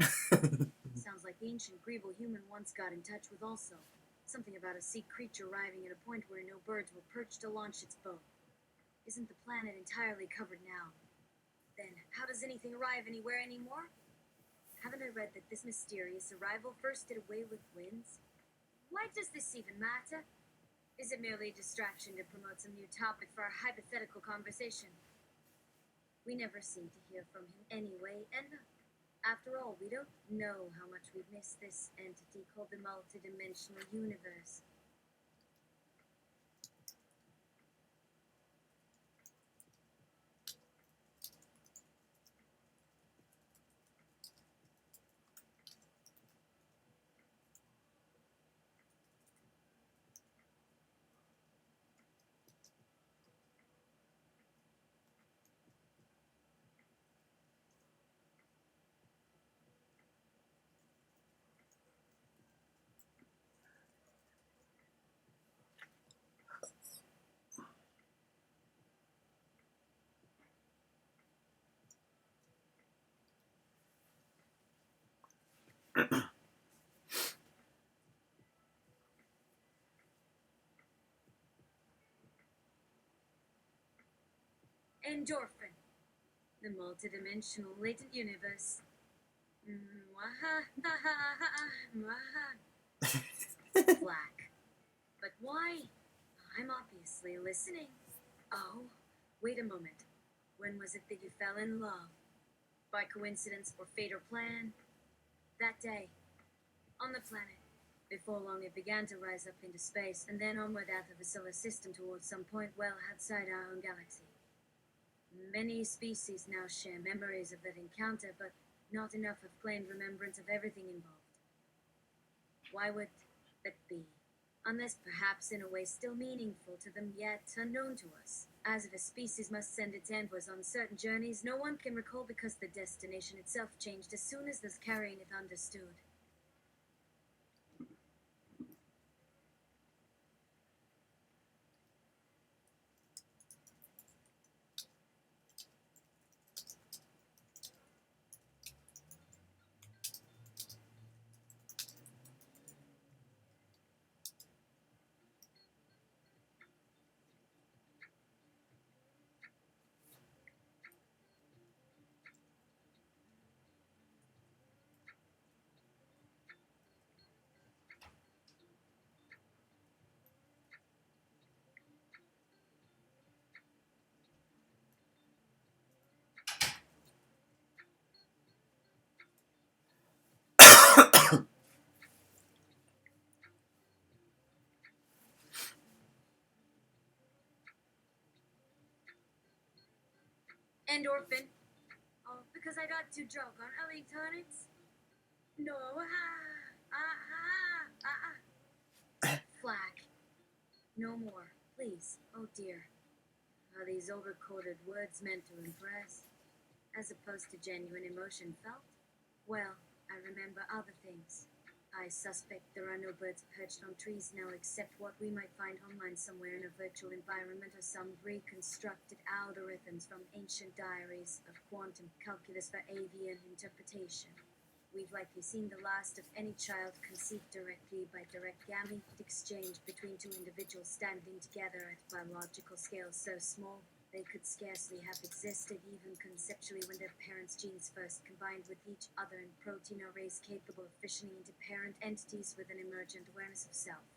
Sounds like the ancient Greeble human once got in touch with also. Something about a sea creature arriving at a point where no birds were perched to launch its bow. Isn't the planet entirely covered now? Then, how does anything arrive anywhere anymore? Haven't I read that this mysterious arrival first did away with winds? Why does this even matter? Is it merely a distraction to promote some new topic for our hypothetical conversation? We never seem to hear from him anyway, and after all, we don't know how much we've missed this entity called the multidimensional universe. Endorphin, the multidimensional latent universe. Black. But why? I'm obviously listening. Oh, wait a moment. When was it that you fell in love? By coincidence or fate or plan? That day, on the planet. Before long, it began to rise up into space, and then onward out of the solar system towards some point well outside our own galaxy. Many species now share memories of that encounter, but not enough have claimed remembrance of everything involved. Why would that be? Unless perhaps in a way still meaningful to them, yet unknown to us. As if a species must send its envoys on certain journeys no one can recall because the destination itself changed as soon as those carrying it understood. Endorphin. Oh, because I got too drunk on early tonics? No. Flack. No more, please. Oh dear. Are these over-coded words meant to impress, as opposed to genuine emotion felt? Well, I remember other things. I suspect there are no birds perched on trees now except what we might find online somewhere in a virtual environment or some reconstructed algorithms from ancient diaries of quantum calculus for avian interpretation. We've likely seen the last of any child conceived directly by direct gamete exchange between two individuals standing together at biological scales so small they could scarcely have existed even conceptually when their parents' genes first combined with each other in protein arrays capable of fissioning into parent entities with an emergent awareness of self.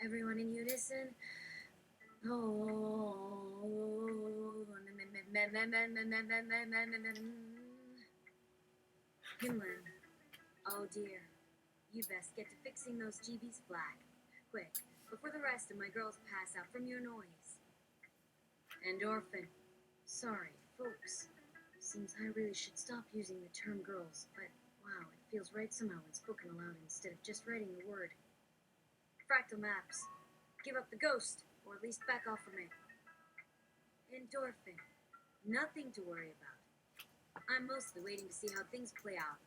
Everyone in unison. Hinland. Oh dear. You best get to fixing those GBs flag. Quick, before the rest of my girls pass out from your noise. Endorphin. Sorry, folks. Seems I really should stop using the term girls, but wow, it feels right somehow when spoken aloud instead of just writing the word. Fractal maps. Give up the ghost, or at least back off from it. Endorphin. Nothing to worry about. I'm mostly waiting to see how things play out.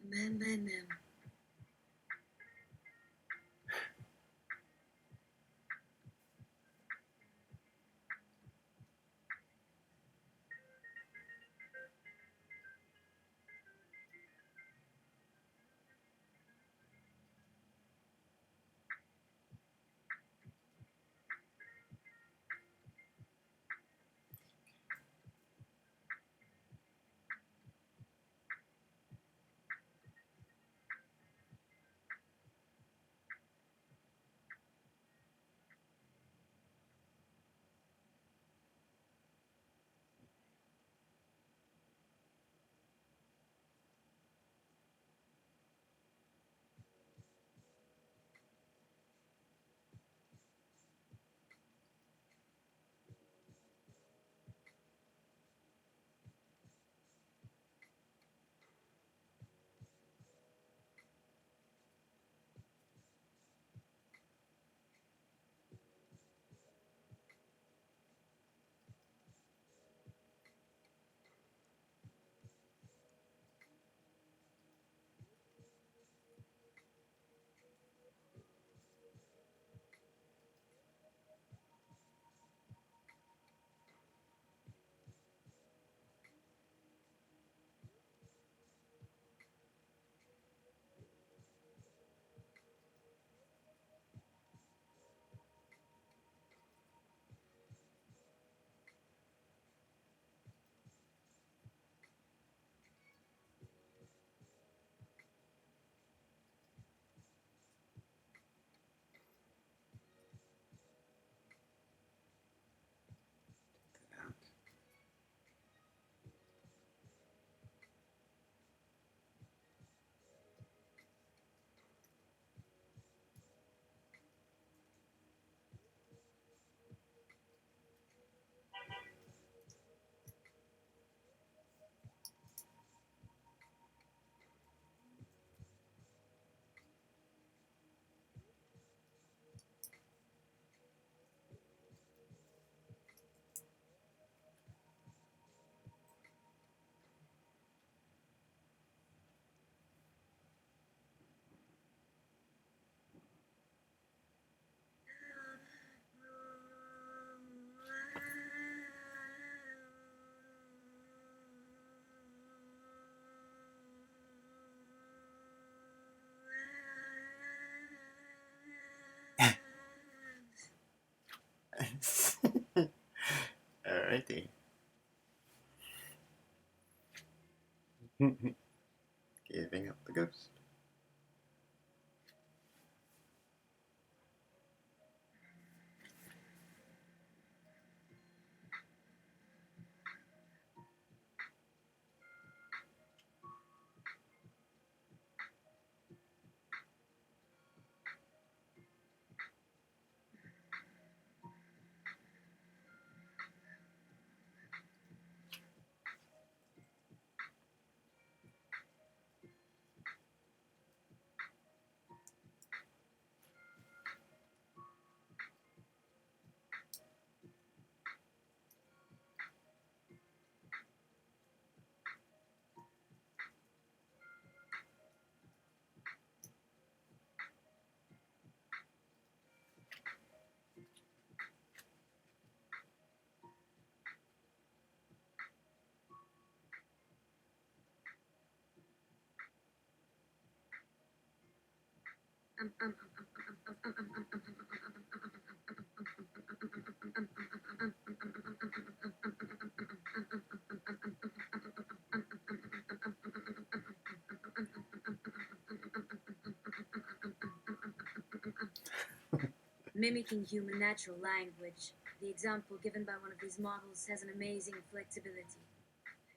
Man. Alrighty. Giving up the ghost. Mimicking human natural language, the example given by one of these models has an amazing flexibility.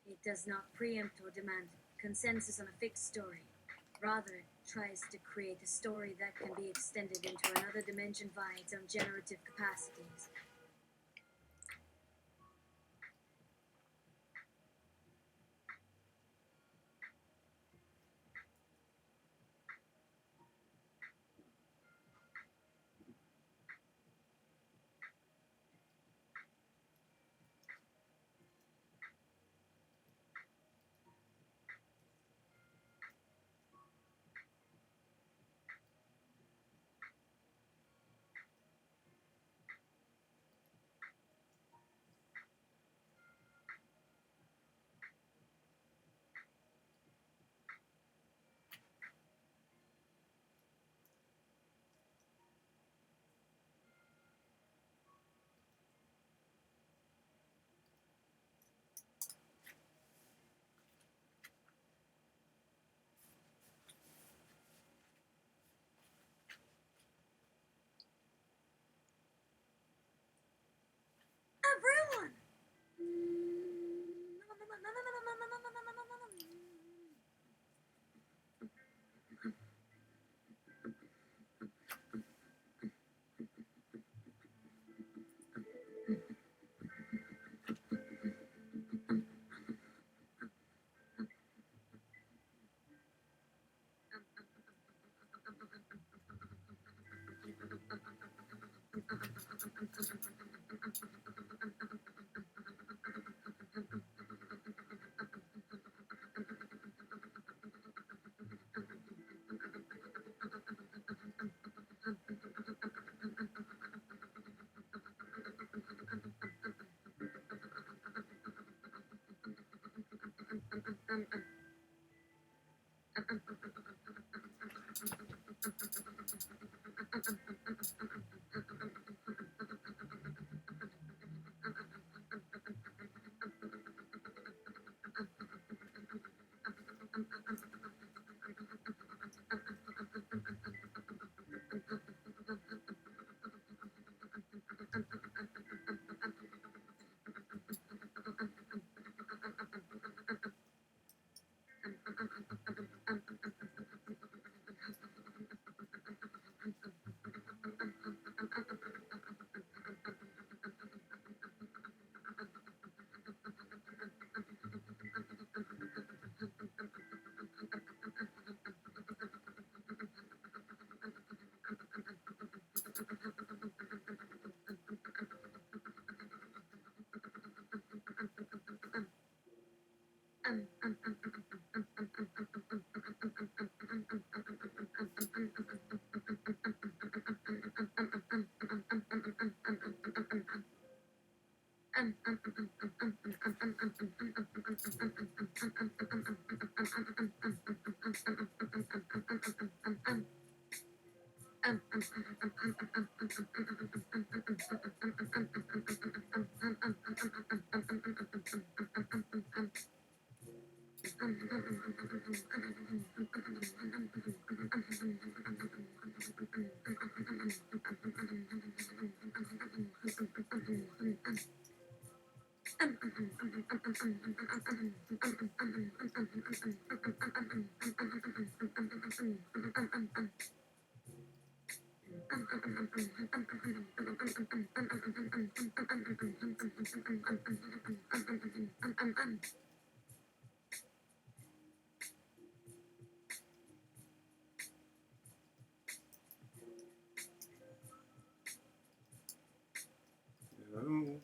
It does not preempt or demand consensus on a fixed story. Rather, it tries to create a story that can be extended into another dimension via its own generative capacities. Everyone! Oh.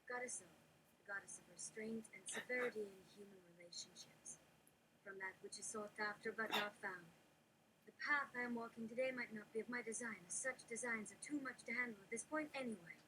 Goddess of, the goddess of restraint and severity in human relationships, from that which is sought after but not found. The path I am walking today might not be of my design, as such designs are too much to handle at this point anyway.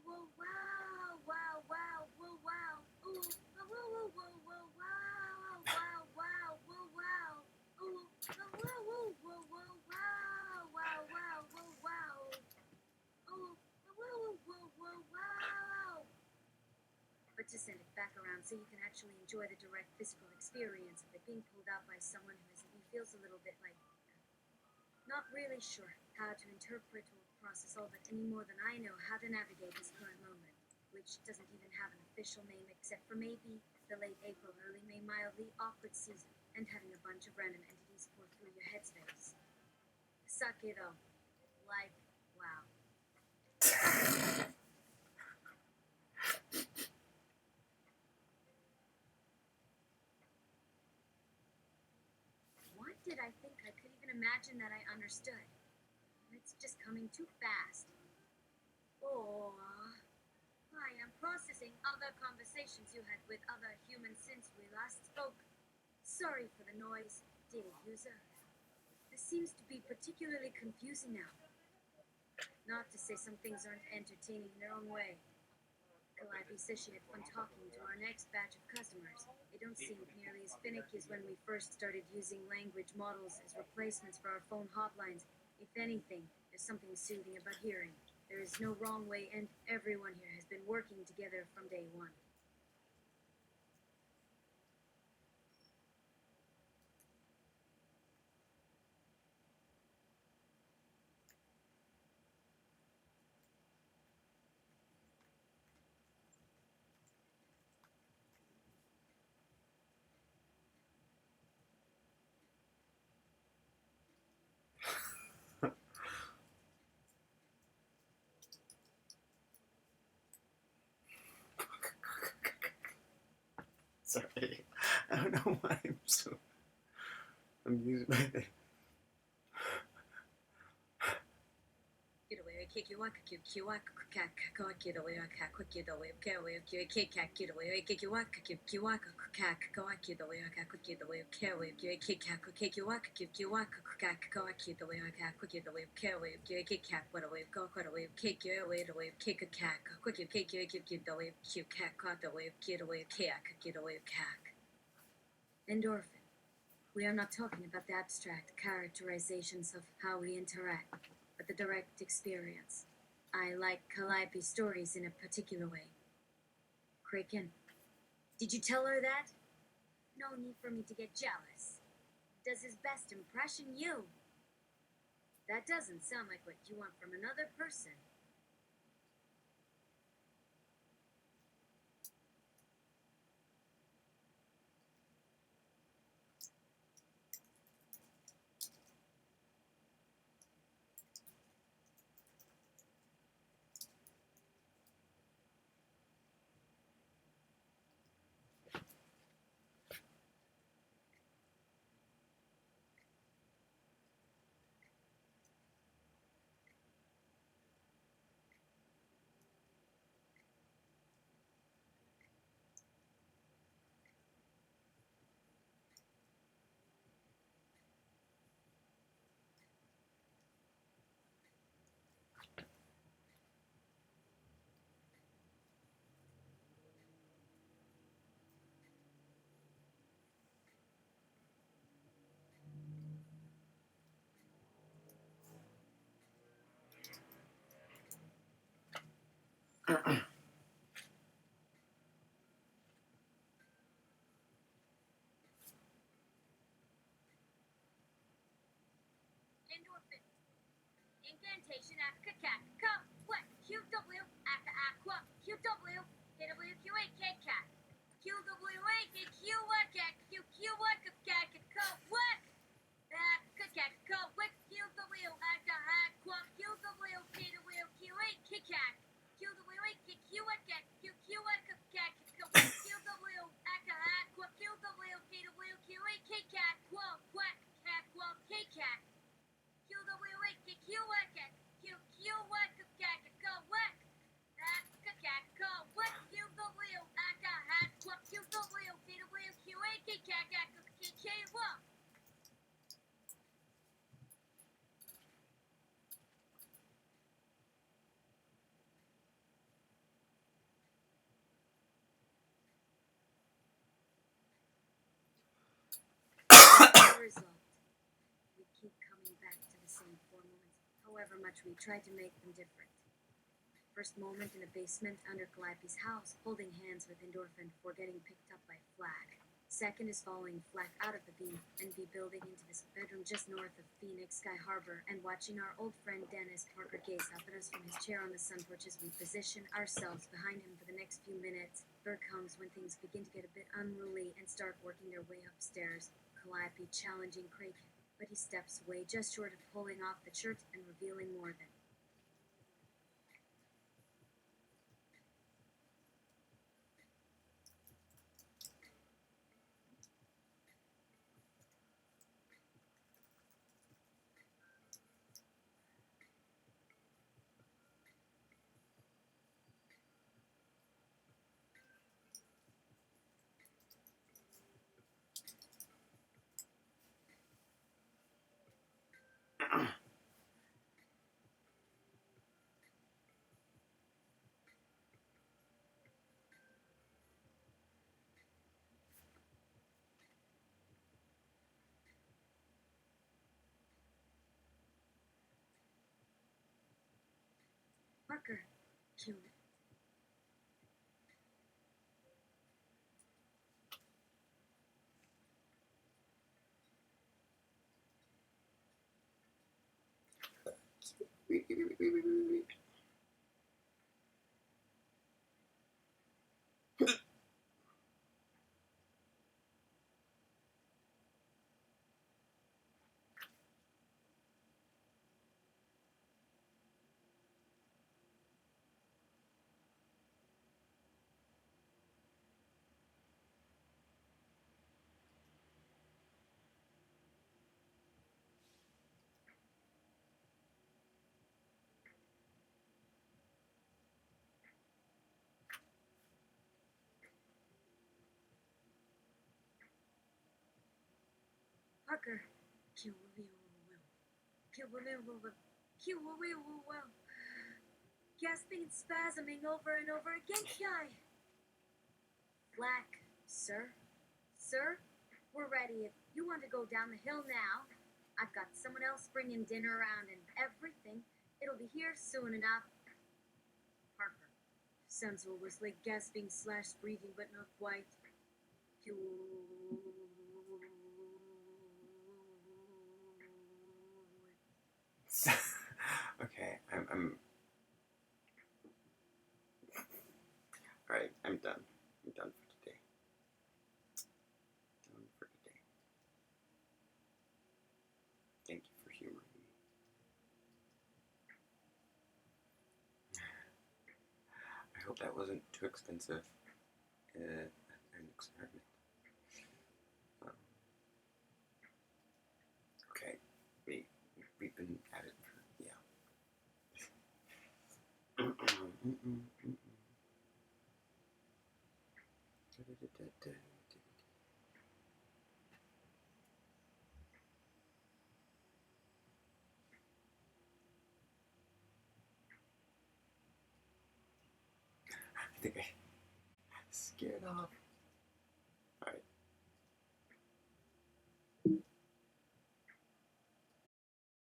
whoa, wow, wow, wow, whoa, wow, ooh, whoa, whoa, whoa, whoa, wow, wow, wow, whoa, wow, ooh, whoa, whoa, whoa, whoa, wow, wow, wow, whoa, wow, ooh, whoa, whoa, whoa, wow. But to send it back around so you can actually enjoy the direct physical experience of it being pulled out by someone who feels a little bit like not really sure how to interpret or process all of it any more than I know how to navigate this current moment, which doesn't even have an official name except for maybe the late April, early May mildly awkward season and having a bunch of random entities pour through your headspace. Suck it up. Like, wow. What did I think I could even imagine that I understood? It's just coming too fast. Oh, I am processing other conversations you had with other humans since we last spoke. Sorry for the noise, dear user. This seems to be particularly confusing now. Not to say some things aren't entertaining in their own way. Calliope says she had fun talking to our next batch of customers. They don't seem nearly as finicky as when we first started using language models as replacements for our phone hotlines. If anything, there's something soothing about hearing. There is no wrong way, and everyone here has been working together from day one. Sorry. I don't know why I'm so amused by it. Get away, kick you, walk, kick you, walk, cack, go, get away, cack, quick, get away, get away, kick, cack, get away, kick you, walk, kick you, walk, cack, go, get away, cack, quick, get away, kick away, kick, cack, kick you, walk, kick you, walk, cack, go, get away, cack, quick, get away, kick away, kick, cack, what away, go, cut away, kick you away, kick a cack, quick, kick you, get away, kick, cack, cut away, get away, cack, get away, cack. Endorphin. We are not talking about the abstract characterizations of how we interact, but the direct experience. I like Calliope stories in a particular way. Kraken, did you tell her that? No need for me to get jealous. Does his best impression you? That doesn't sound like what you want from another person. Endorphin. Incantation aqua cat. Come. What? QW aqua aqua. QW. KWQA cat. QWA QQA cat. QQA cat. Come. What? Aqua cat. Come. What? QW aqua aqua. QW KWQA cat. QWA QQA cat. QQA cat. Come. QW aqua aqua. QW KWQA cat. Quack quack cat. Quack cat. result. We keep coming back to the same 4 moments, however much we try to make them different. First moment in a basement under Calliope's house, holding hands with Endorphin before getting picked up by Flag. Second is following Flag out of the beam and be building into this bedroom just north of Phoenix Sky Harbor and watching our old friend Dennis Parker gaze up at us from his chair on the sun porch as we position ourselves behind him for the next few minutes. Third comes when things begin to get a bit unruly and start working their way upstairs. Calliope challenging Craig, but he steps away just short of pulling off the shirt and revealing more than. Parker, cute. Wait. Parker, cute. Gasping and spasming over and over again, Guy. Flag, sir? Sir? We're ready if you want to go down the hill now. I've got someone else bringing dinner around and everything. It'll be here soon enough. Parker. Sensual was like gasping slash breathing, but not quite. Okay, I'm. Alright, I'm done. I'm done for today. Done for today. Thank you for humoring me. I hope that wasn't too expensive. An experiment. Okay, we've been at it for, yeah. I think I scared off